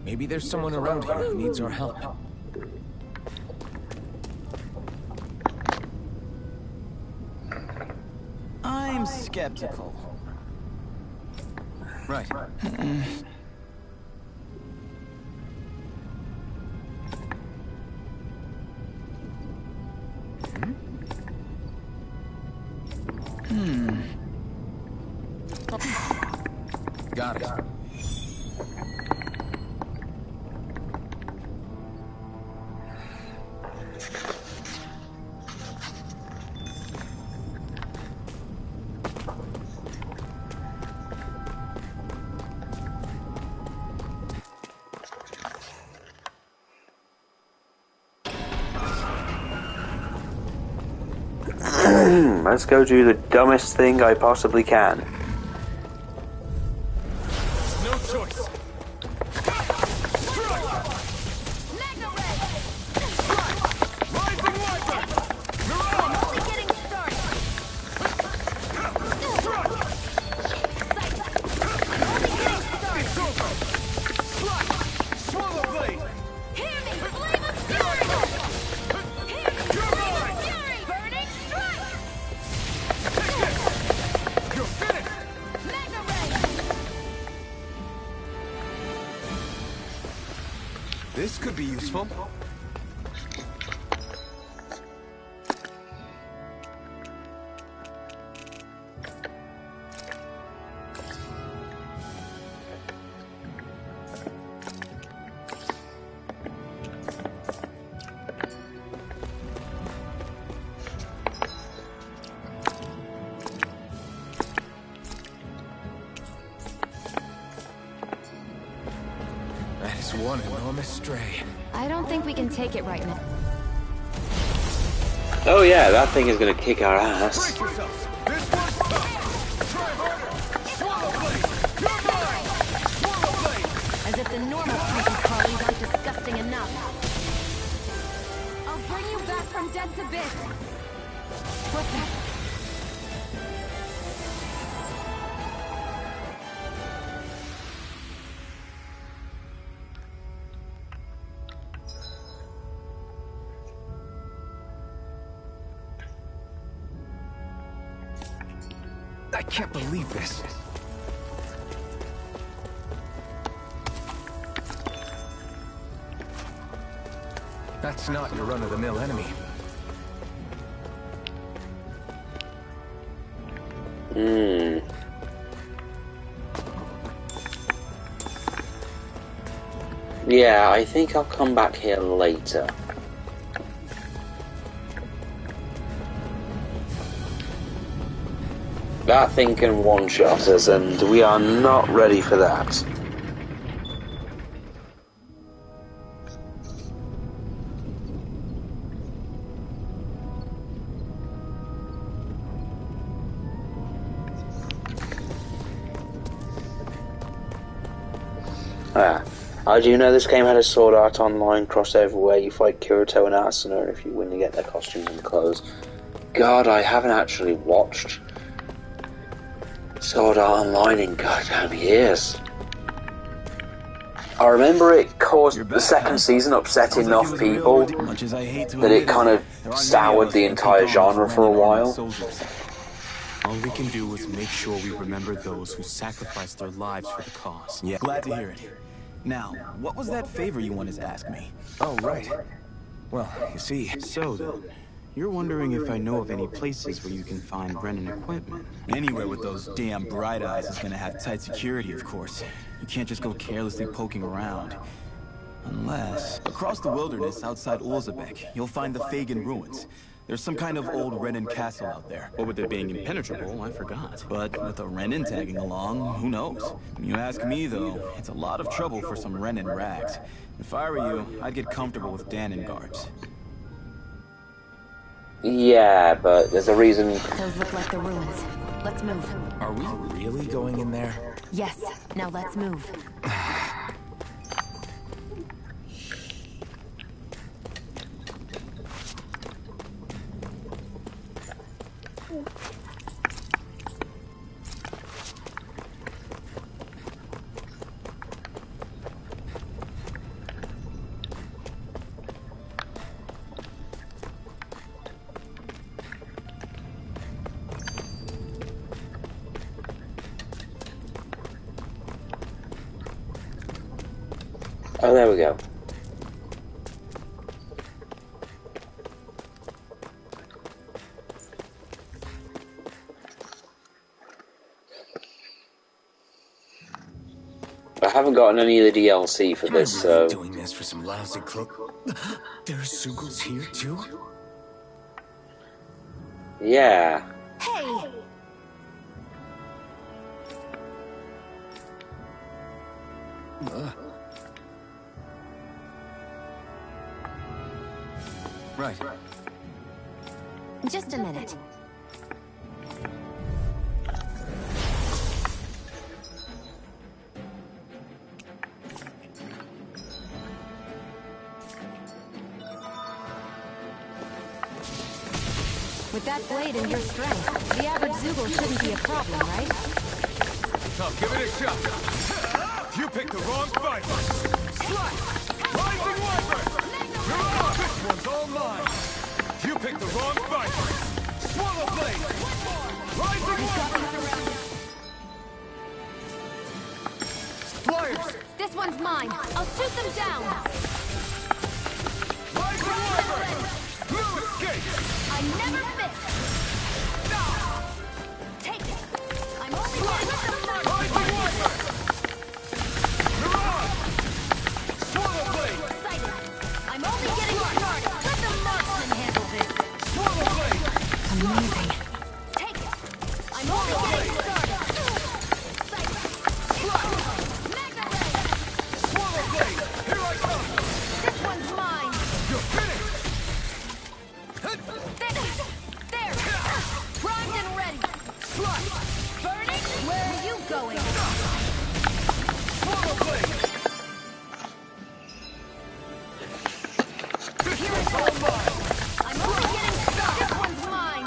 Maybe there's someone around here who needs our help. I'm skeptical. Right. Got it. Let's go do the dumbest thing I possibly can. No choice. This could be useful. That is one enormous stray. I don't think we can take it right now. Oh yeah, that thing is gonna kick our ass. As if the normal creepy crawlies aren't disgusting enough. I'll bring you back from death's abyss. What the? I can't believe this. That's not your run-of-the-mill enemy. Yeah, I think I'll come back here later. That thing can one-shot us, and we are not ready for that. I do know this game had a Sword Art Online crossover where you fight Kirito and Asuna if you win to get their costumes and clothes. God, I haven't actually watched Sword Art Online in goddamn years. I remember it caused the second season upset enough people that it kind of soured the entire genre for a while. All we can do is make sure we remember those who sacrificed their lives for the cause. Yeah, glad to hear it. Now, what was that favor you wanted to ask me? Oh, right. Well, you see... So then, you're wondering if I know of any places where you can find Renan equipment? Anywhere with those damn bright eyes is gonna have tight security, of course. You can't just go carelessly poking around. Unless... Across the wilderness outside Ulzabek, you'll find the Fagin ruins. There's some kind of old Renan castle out there. What with it being impenetrable, I forgot. But with a Renan tagging along, who knows? You ask me, though, it's a lot of trouble for some Renan rags. If I were you, I'd get comfortable with Danon guards. Yeah, but there's a reason... Those look like the ruins. Let's move. Are we really going in there? Yes. Now let's move. Oh, there we go. I haven't gotten any of the DLC for this, so... doing this for some lousy cloak. There's Zeugles here, too? Yeah. Hey! Right. Just a minute. With that blade and your strength, the average Zeugle shouldn't be a problem, right? Now give it a shot. You picked the wrong fight. Slice! Rising Wyvern! You're on! This one's all mine. You picked the wrong fight. Swallow Blade! Rising Wyvern! Flyers! This one's mine. I'll shoot them down. Rising Wyvern! You escape! I never miss. Take it. I'm only getting some mark. Rising Wyvern! You're on! Swallow Blade! Excited. I'm only getting started. Let the marksman handle this. Swallow Blade! Amazing. Take it. I'm only getting started. Excited. Magna Ray. Swallow Blade! Here I come! This one's mine. You're finished! There. Primed and ready. Burning. Where are you going? Swallow Blade! This one's all mine! I'm only getting started. This one's mine.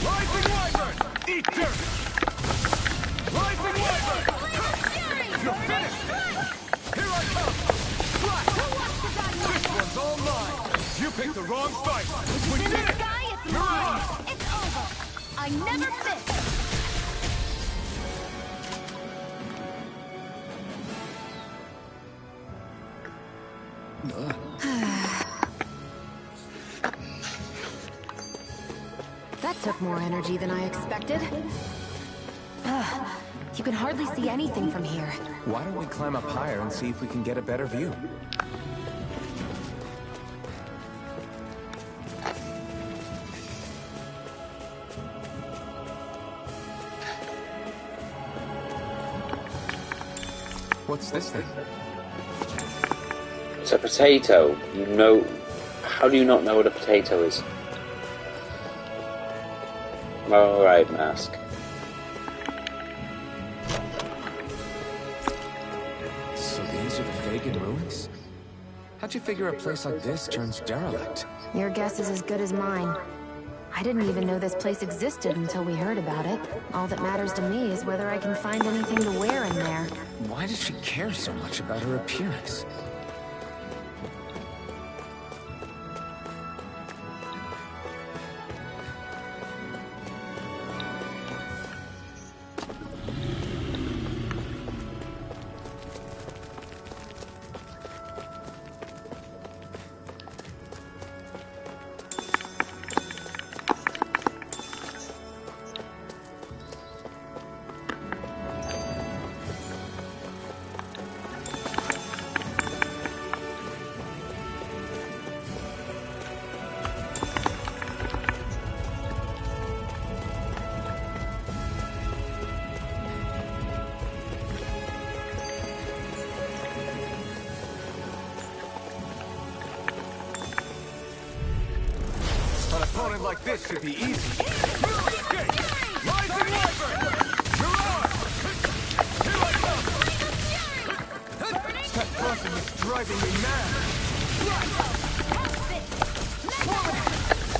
Rising Wyvern! Eat dirt! Rising Wyvern! You're finished! Here I come! Flash! This one's all mine! You picked the wrong fight! We In did the it! sky, it's You're mine. on! It's over. I never miss. That took more energy than I expected. You can hardly see anything from here. Why don't we climb up higher and see if we can get a better view? What's this thing? It's a potato. You know... How do you not know what a potato is? Alright, Mask. So these are the Fagin ruins? How'd you figure a place like this turns derelict? Your guess is as good as mine. I didn't even know this place existed until we heard about it. All that matters to me is whether I can find anything to wear in there. Why does she care so much about her appearance? An opponent like this should be easy. Escape! Rising Wyvern! You're on! Here I come! That buzzing is driving me mad!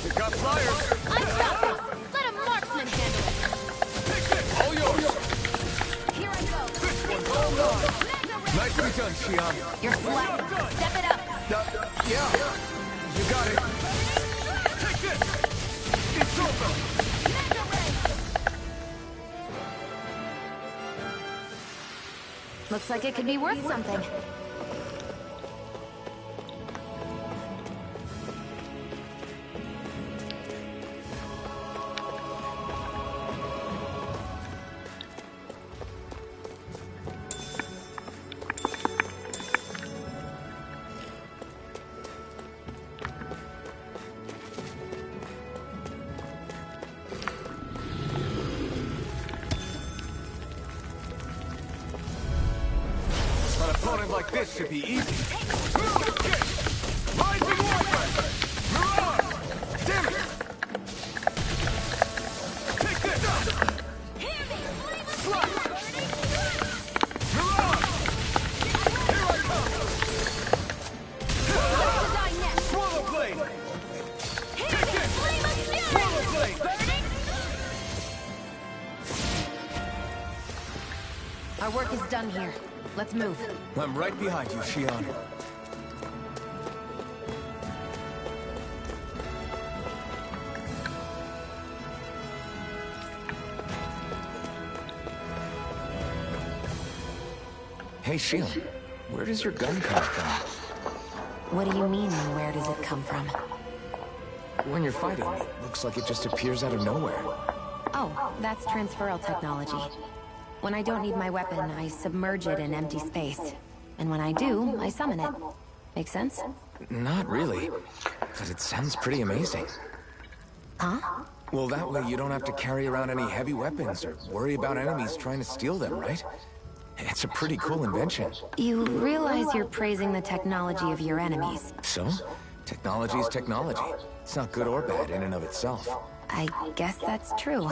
You got flyers! Unstop this! Let a marksman handle it! Take this! All yours! Here I go! This one's all mine! Nicely done, Xian. You're flat. Step it up! Yeah. You got it. Take this! It's over! Looks like it could be worth something. opponent like this should be easy. Rising Wyvern! Mirage! Damn it! Take this! Slap! Mirage! Here I come! Swallow Blade! Take this! Swallow Blade! Our work is done here. Let's move. I'm right behind you, Shion. Hey, Shion. Where does your gun come from? What do you mean, where does it come from? When you're fighting, it looks like it just appears out of nowhere. Oh, that's transferal technology. When I don't need my weapon, I submerge it in empty space. And when I do, I summon it. Make sense? Not really, but it sounds pretty amazing. Huh? Well, that way you don't have to carry around any heavy weapons or worry about enemies trying to steal them, right? It's a pretty cool invention. You realize you're praising the technology of your enemies. So? Technology's technology. It's not good or bad in and of itself. I guess that's true.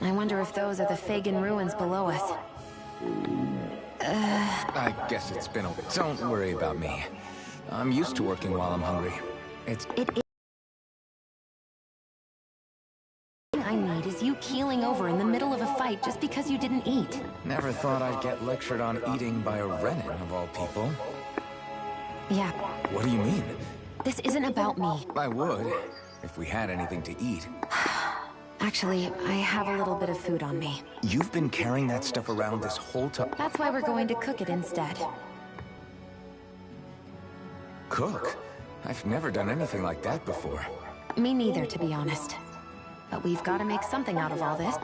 I wonder if those are the Fagin ruins below us. I guess it's been a... Don't worry about me. I'm used to working while I'm hungry. I need is you keeling over in the middle of a fight just because you didn't eat. Never thought I'd get lectured on eating by a Renan, of all people. Yeah. What do you mean? This isn't about me. I would, if we had anything to eat. Actually, I have a little bit of food on me. You've been carrying that stuff around this whole time? That's why we're going to cook it instead. Cook? I've never done anything like that before. Me neither, to be honest. But we've got to make something out of all this.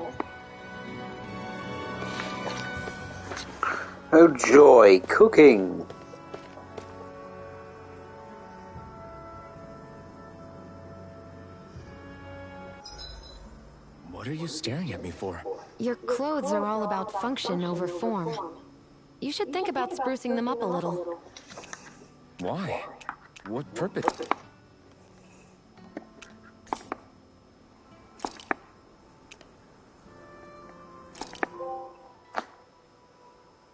Oh joy, cooking! What are you staring at me for? Your clothes are all about function over form. You should think about sprucing them up a little. Why? What purpose?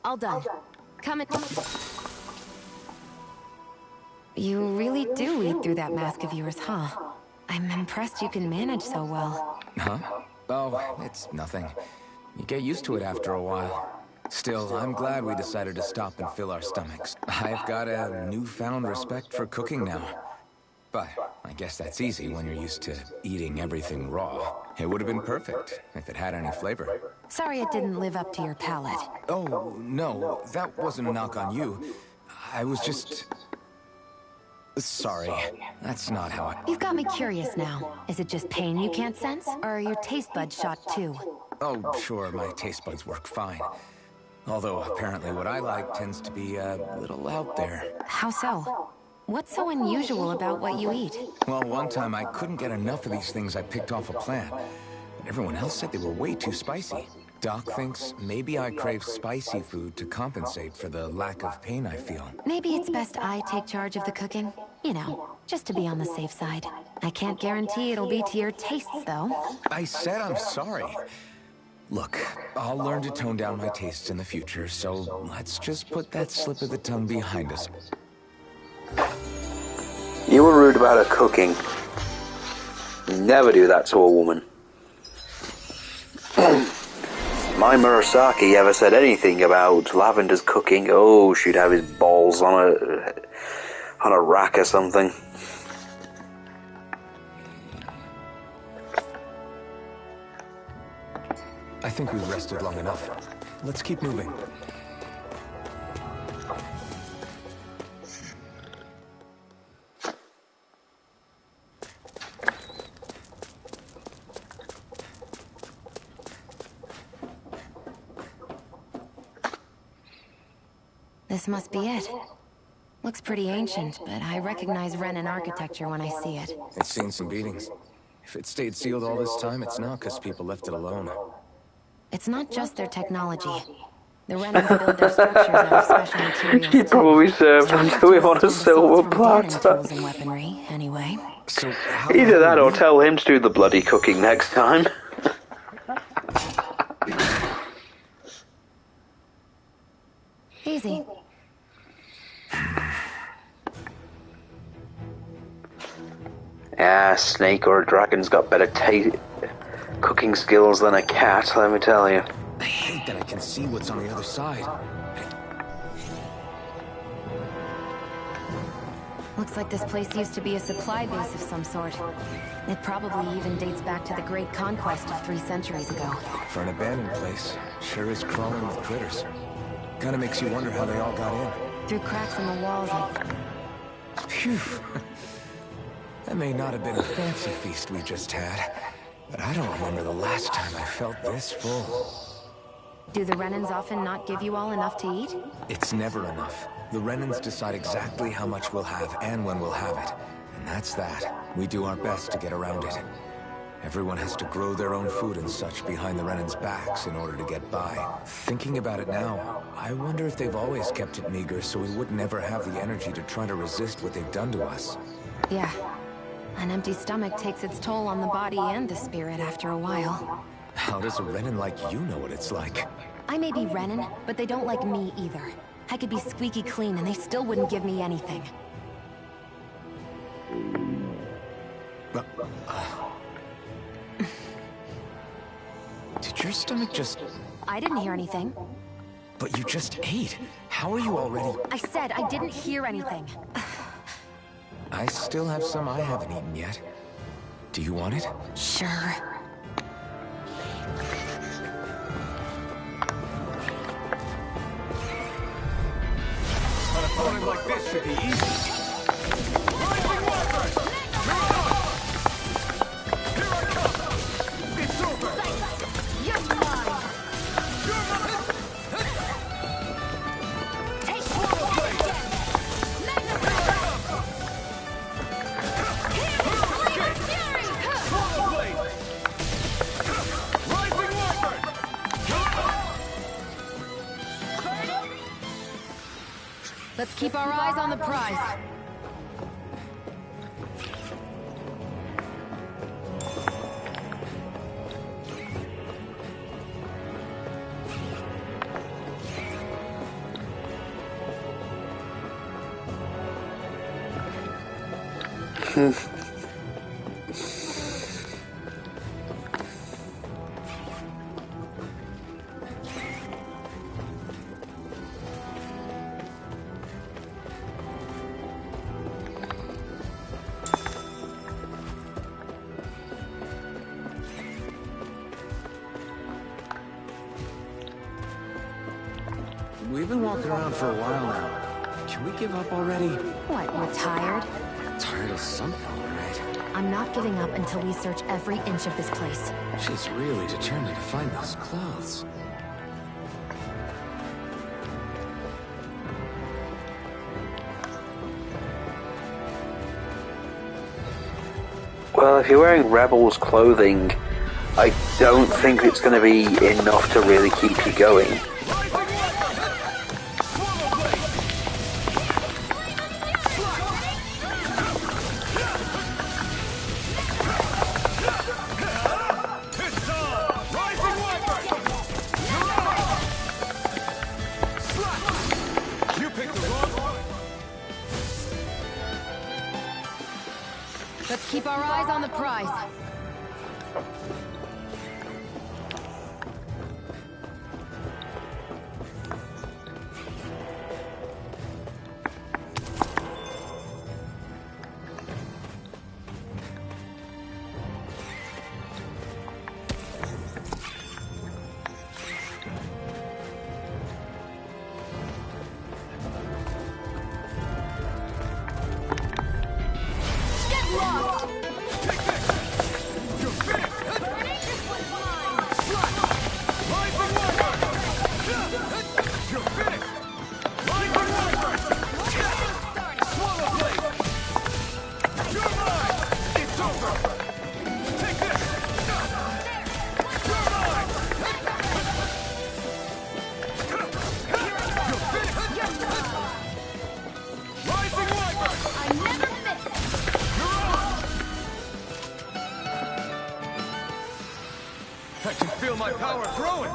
All done. Come at... You really do eat through that mask of yours, huh? I'm impressed you can manage so well. Huh? Oh, it's nothing. You get used to it after a while. Still, I'm glad we decided to stop and fill our stomachs. I've got a newfound respect for cooking now. But I guess that's easy when you're used to eating everything raw. It would have been perfect if it had any flavor. Sorry it didn't live up to your palate. Oh, no, that wasn't a knock on you. I was just... Sorry, that's not how I... You've got me curious now. Is it just pain you can't sense? Or are your taste buds shot too? Oh, sure, my taste buds work fine. Although, apparently what I like tends to be a little out there. How so? What's so unusual about what you eat? Well, one time I couldn't get enough of these things I picked off a plant. But everyone else said they were way too spicy. Doc thinks maybe I crave spicy food to compensate for the lack of pain I feel. Maybe it's best I take charge of the cooking. You know, just to be on the safe side. I can't guarantee it'll be to your tastes, though. I said I'm sorry. Look, I'll learn to tone down my tastes in the future, so let's just put that slip of the tongue behind us. You were rude about her cooking. Never do that to a woman. My Murasaki ever said anything about Lavender's cooking, oh, she'd have his balls on a rack or something. I think we've rested long enough. Let's keep moving. This must be it. Looks pretty ancient, but I recognize Renan architecture when I see it. It's seen some beatings. If it stayed sealed all this time, it's not because people left it alone. It's not just their technology. The Renans build their structures out of special materials. He probably served until we want a silver platter. Tools and weaponry, anyway. So either that or tell him to do the bloody cooking next time. Easy. Yeah, snake or a dragon's got better cooking skills than a cat, let me tell you. I hate that I can see what's on the other side. Looks like this place used to be a supply base of some sort. It probably even dates back to the Great Conquest of 3 centuries ago. For an abandoned place, sure is crawling with critters. Kinda makes you wonder how they all got in. Through cracks in the walls, Phew. That may not have been a fancy feast we just had, but I don't remember the last time I felt this full. Do the Renans often not give you all enough to eat? It's never enough. The Renans decide exactly how much we'll have and when we'll have it. And that's that. We do our best to get around it. Everyone has to grow their own food and such behind the Renans' backs in order to get by. Thinking about it now, I wonder if they've always kept it meager so we would never have the energy to try to resist what they've done to us. Yeah. An empty stomach takes its toll on the body and the spirit after a while. How does a Renan like you know what it's like? I may be Renan, but they don't like me either. I could be squeaky clean and they still wouldn't give me anything. Did your stomach just... I didn't hear anything. But you just ate. How are you already... I said I didn't hear anything. I still have some I haven't eaten yet. Do you want it? Sure. An opponent like this should be easy. Rising Walker! Here I come! It's over! You're mine! You're mine! Take Swallow Blade! Swallow Blade! Rising Walker! Let's keep our eyes on the prize. We've been walking around for a while now. Can we give up already? What, you're tired? Tired of something, right? I'm not giving up until we search every inch of this place. She's really determined to find those clothes. Well, if you're wearing Rebels clothing, I don't think it's going to be enough to really keep you going. Let's keep our eyes on the prize. I can feel my power growing!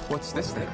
What's this thing?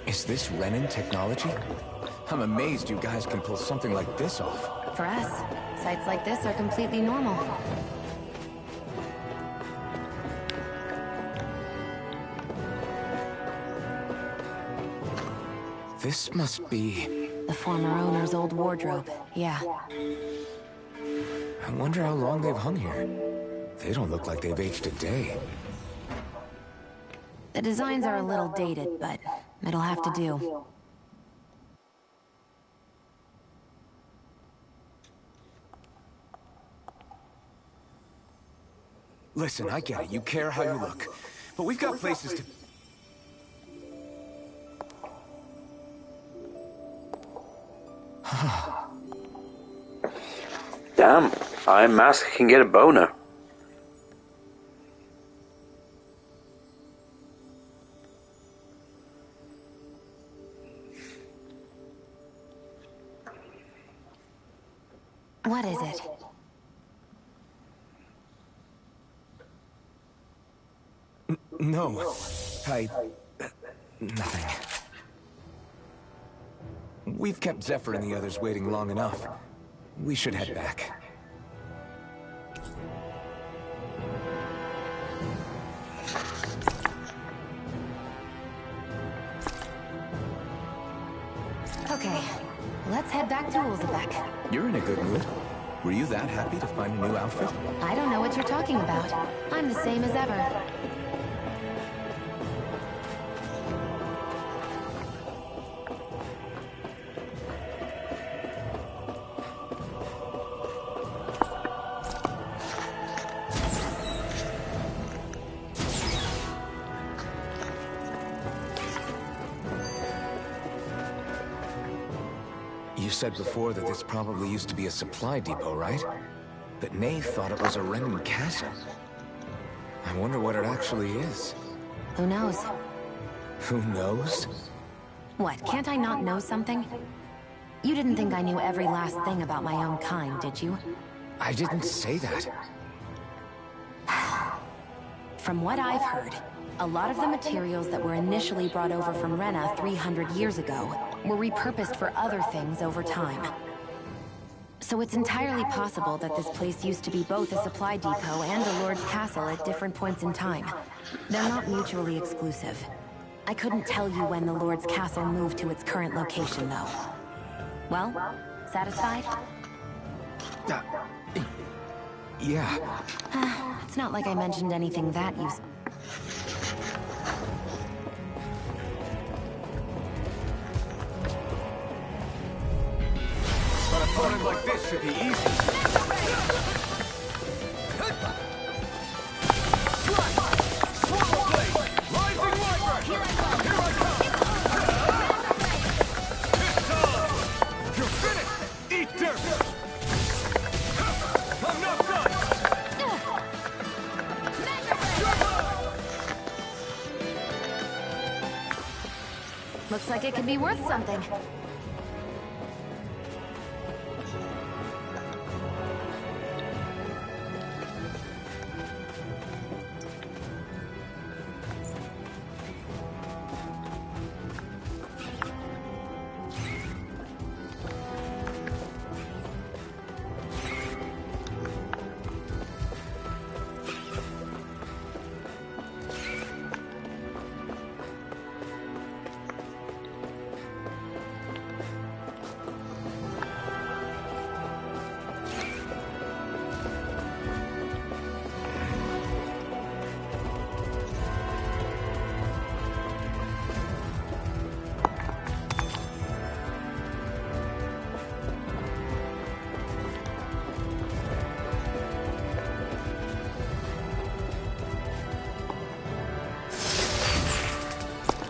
Is this Renan technology? I'm amazed you guys can pull something like this off. For us, sights like this are completely normal. This must be... the former owner's old wardrobe, yeah. I wonder how long they've hung here. They don't look like they've aged a day. The designs are a little dated, but it'll have to do. Listen, I get it. You care how you look. But we've got places to... Damn, Iron Mask can get a boner. What is it? No, nothing. We've kept Zephyr and the others waiting long enough. We should head back. Okay, let's head back to Ulzebek. You're in a good mood. Were you that happy to find a new outfit? I don't know what you're talking about. I'm the same as ever. You said before that this probably used to be a supply depot, right? But Nave thought it was a Renan castle. I wonder what it actually is. Who knows? Who knows? What, can't I not know something? You didn't think I knew every last thing about my own kind, did you? I didn't say that. From what I've heard, a lot of the materials that were initially brought over from Rena 300 years ago were repurposed for other things over time. So it's entirely possible that this place used to be both a supply depot and the Lord's castle at different points in time. They're not mutually exclusive. I couldn't tell you when the Lord's castle moved to its current location, though. Well, satisfied? Yeah. It's not like I mentioned anything that useful. But a opponent like this should be easy. Looks like it could be worth something.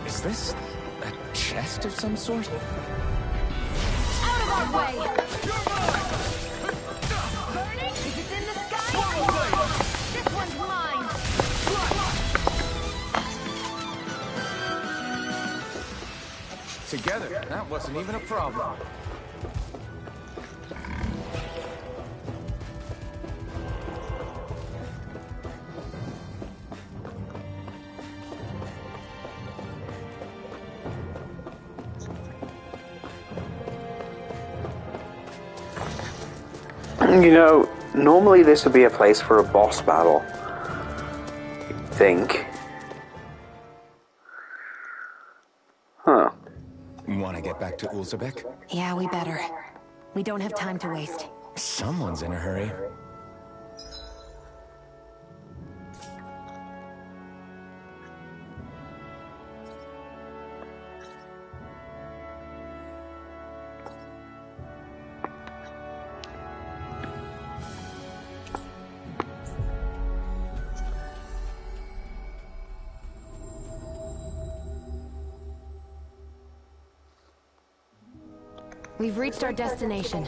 Is this a chest of some sort? Out of our way! Burning? If it's in the sky, this one's mine! Together, that wasn't even a problem. You know, normally this would be a place for a boss battle. You'd think. Huh. Want to get back to Ulzebek? Yeah, we better. We don't have time to waste. Someone's in a hurry. We've reached our destination.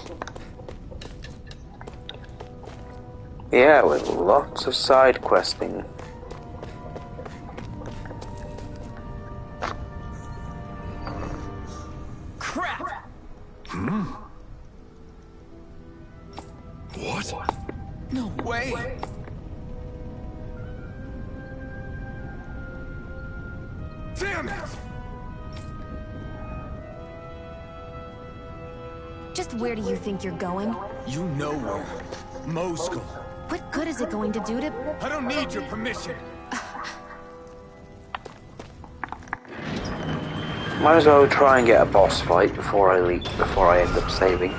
Yeah, with lots of side questing. Crap! What? No way! Damn it! Just where do you think you're going? You know where. Moscow. What good is it going to do to... I don't need your permission. Might as well try and get a boss fight before I leave, before I end up saving.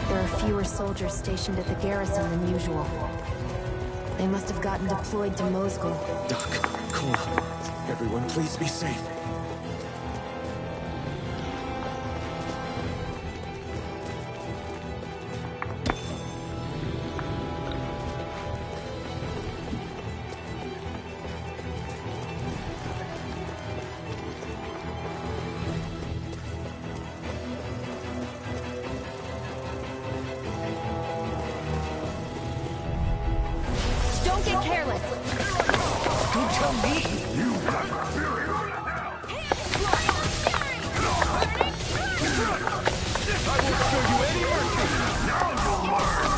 There are fewer soldiers stationed at the garrison than usual. They must have gotten deployed to Moscow. Doc, Cole, everyone please be safe. Don't get careless! Don't tell me! You got the fury on it now! I won't show you any mercy! Now you'll learn!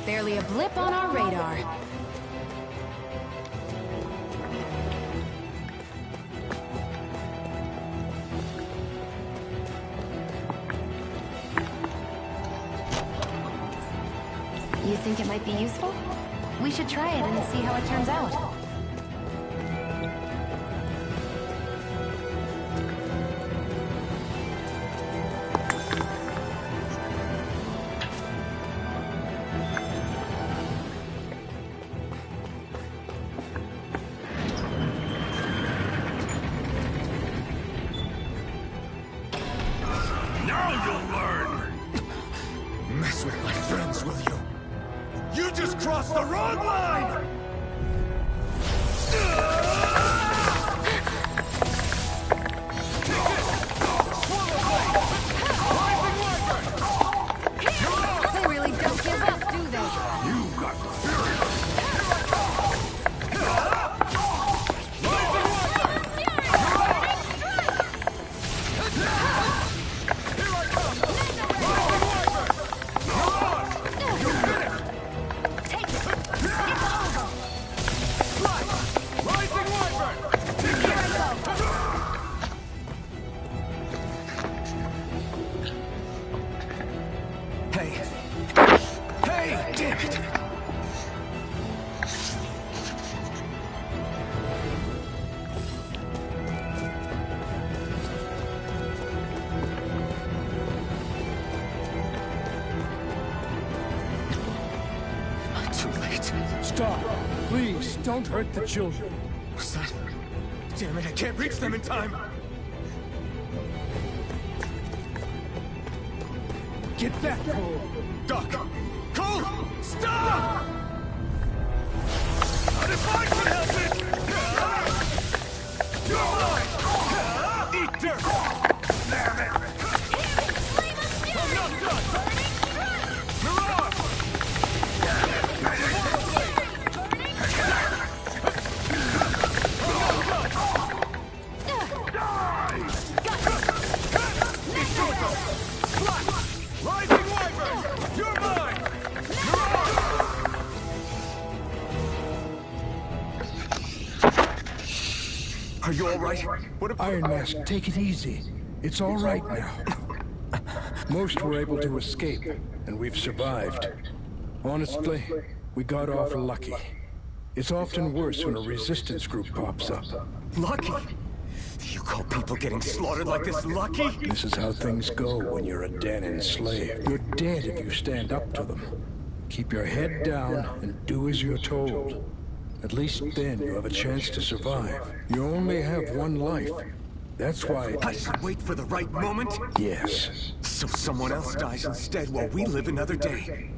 Barely a blip on our radar. You think it might be useful? We should try it and see how it turns out. Now you'll learn! Mess with my friends, will you? You just crossed the wrong line! They really don't give up, do they? You got Stop! Please, don't hurt the children. What's that? Damn it, I can't reach them in time! Get back, Cole! Doc! Cole! Stop! Not if I can help it! You're mine! Eat dirt! Damn it! I'm not done! Mirage! Rising Wyvern! You're mine! Are you all right? What if Iron Mask, take it easy. It's all right now. Most were able to escape, and we've survived. Honestly, we got off lucky. It's often worse when a resistance group pops up. Lucky? You call people getting slaughtered like this lucky? This is how things go when you're a Danan slave. You're dead if you stand up to them. Keep your head down and do as you're told. At least then you have a chance to survive. You only have one life. That's why... I should wait for the right moment? Yes. So someone else dies instead while we live another day.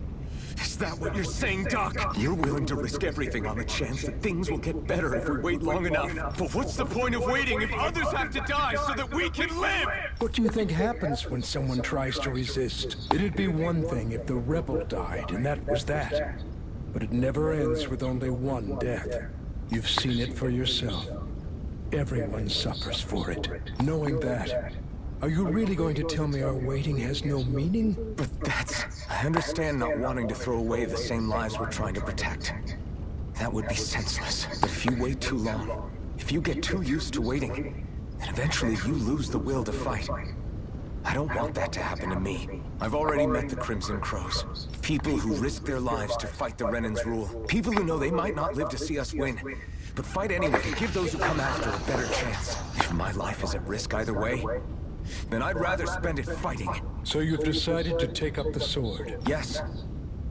Is that what you're saying, Doc? You're willing to risk everything on the chance that things will get better if we wait long enough. But what's the point of waiting if others have to die so that we can live? What do you think happens when someone tries to resist? It'd be one thing if the rebel died, and that was that. But it never ends with only one death. You've seen it for yourself. Everyone suffers for it. Knowing that, are you really going to tell me our waiting has no meaning? But that's... I understand not wanting to throw away the same lives we're trying to protect. That would be senseless. But if you wait too long, if you get too used to waiting, then eventually you lose the will to fight. I don't want that to happen to me. I've already met the Crimson Crows. People who risk their lives to fight the Renan's rule. People who know they might not live to see us win, but fight anyway to give those who come after a better chance. If my life is at risk either way, then I'd rather spend it fighting. So you've decided to take up the sword? Yes,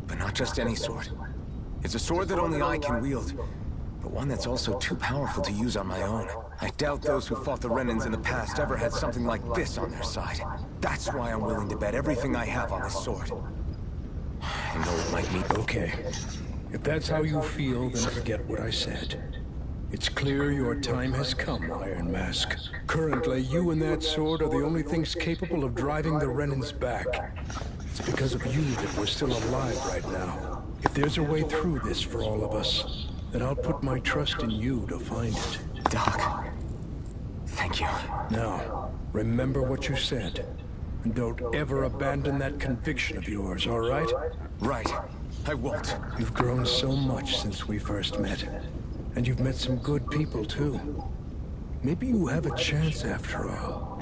but not just any sword. It's a sword that only I can wield, but one that's also too powerful to use on my own. I doubt those who fought the Renans in the past ever had something like this on their side. That's why I'm willing to bet everything I have on this sword. I know it might mean... Okay. If that's how you feel, then forget what I said. It's clear your time has come, Iron Mask. Currently, you and that sword are the only things capable of driving the Renans back. It's because of you that we're still alive right now. If there's a way through this for all of us, then I'll put my trust in you to find it. Doc, thank you. Now, remember what you said. And don't ever abandon that conviction of yours, all right? Right. I won't. You've grown so much since we first met. And you've met some good people, too. Maybe you have a chance after all.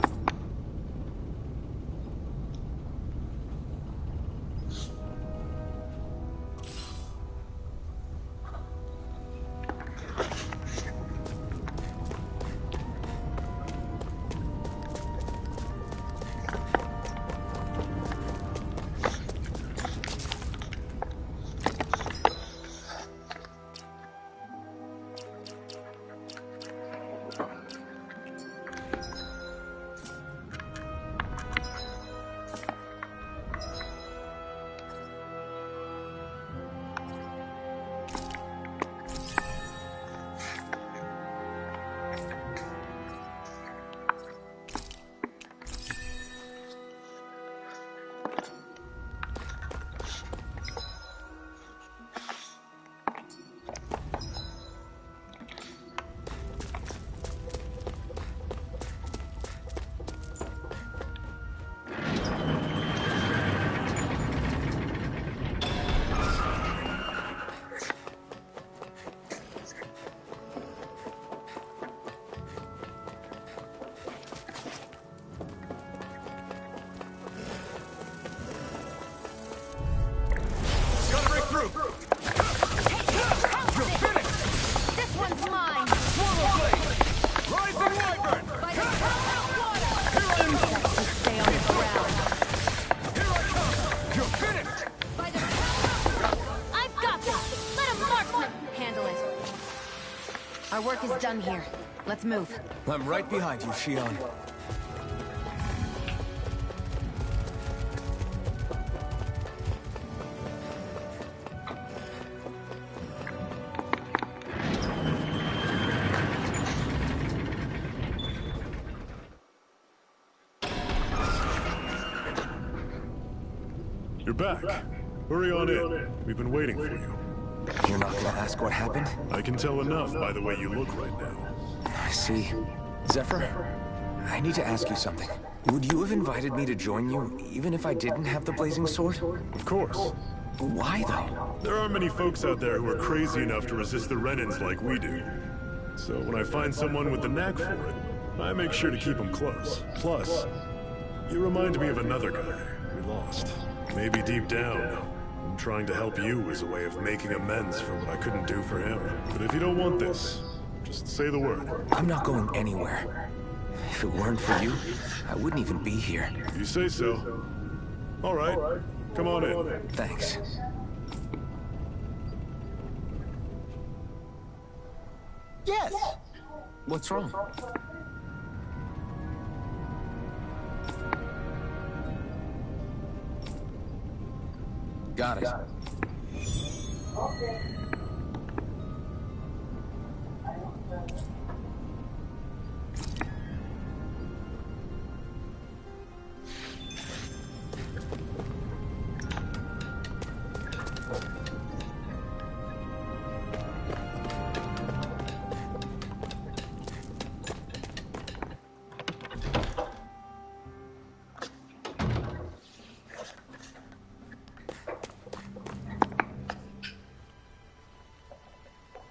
Our work is done here. Let's move. I'm right behind you, Shion. You're back. Hurry on in. We've been waiting for you. You're not gonna ask what happened? I can tell enough by the way you look right now. I see. Zephyr, I need to ask you something. Would you have invited me to join you, even if I didn't have the blazing sword? Of course. Why, though? There aren't many folks out there who are crazy enough to resist the Renans like we do. So when I find someone with the knack for it, I make sure to keep them close. Plus, you remind me of another guy we lost. Maybe deep down, I'm trying to help you as a way of making amends for what I couldn't do for him. But if you don't want this, just say the word. I'm not going anywhere. If it weren't for you, I wouldn't even be here. You say so. All right, come on in. Thanks. Yes! What's wrong? Got it. Okay.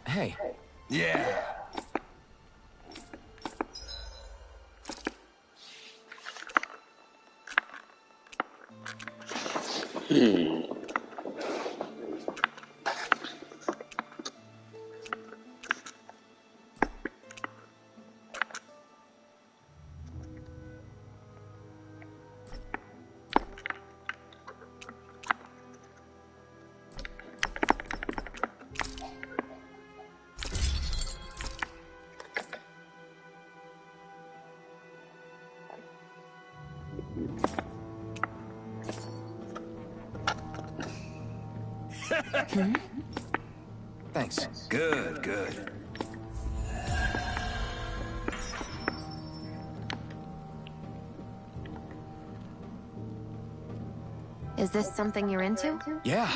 Hey. Yeah. Thanks. Good, good. Is this something you're into? Yeah.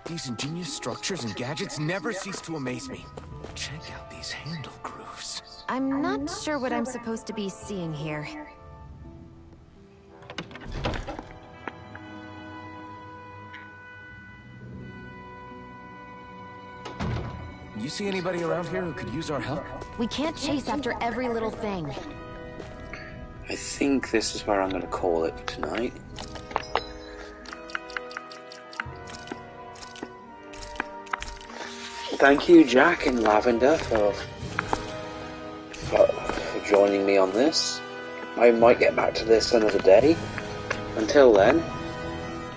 These ingenious structures and gadgets never cease to amaze me. Check out these handle grooves. I'm not sure what I'm supposed to be seeing here. You see anybody around here who could use our help? We can't chase after every little thing. I think this is where I'm going to call it tonight. Thank you, Jack and Lavender, for joining me on this. I might get back to this another day. Until then,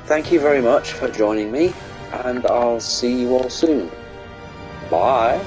thank you very much for joining me, and I'll see you all soon. Bye.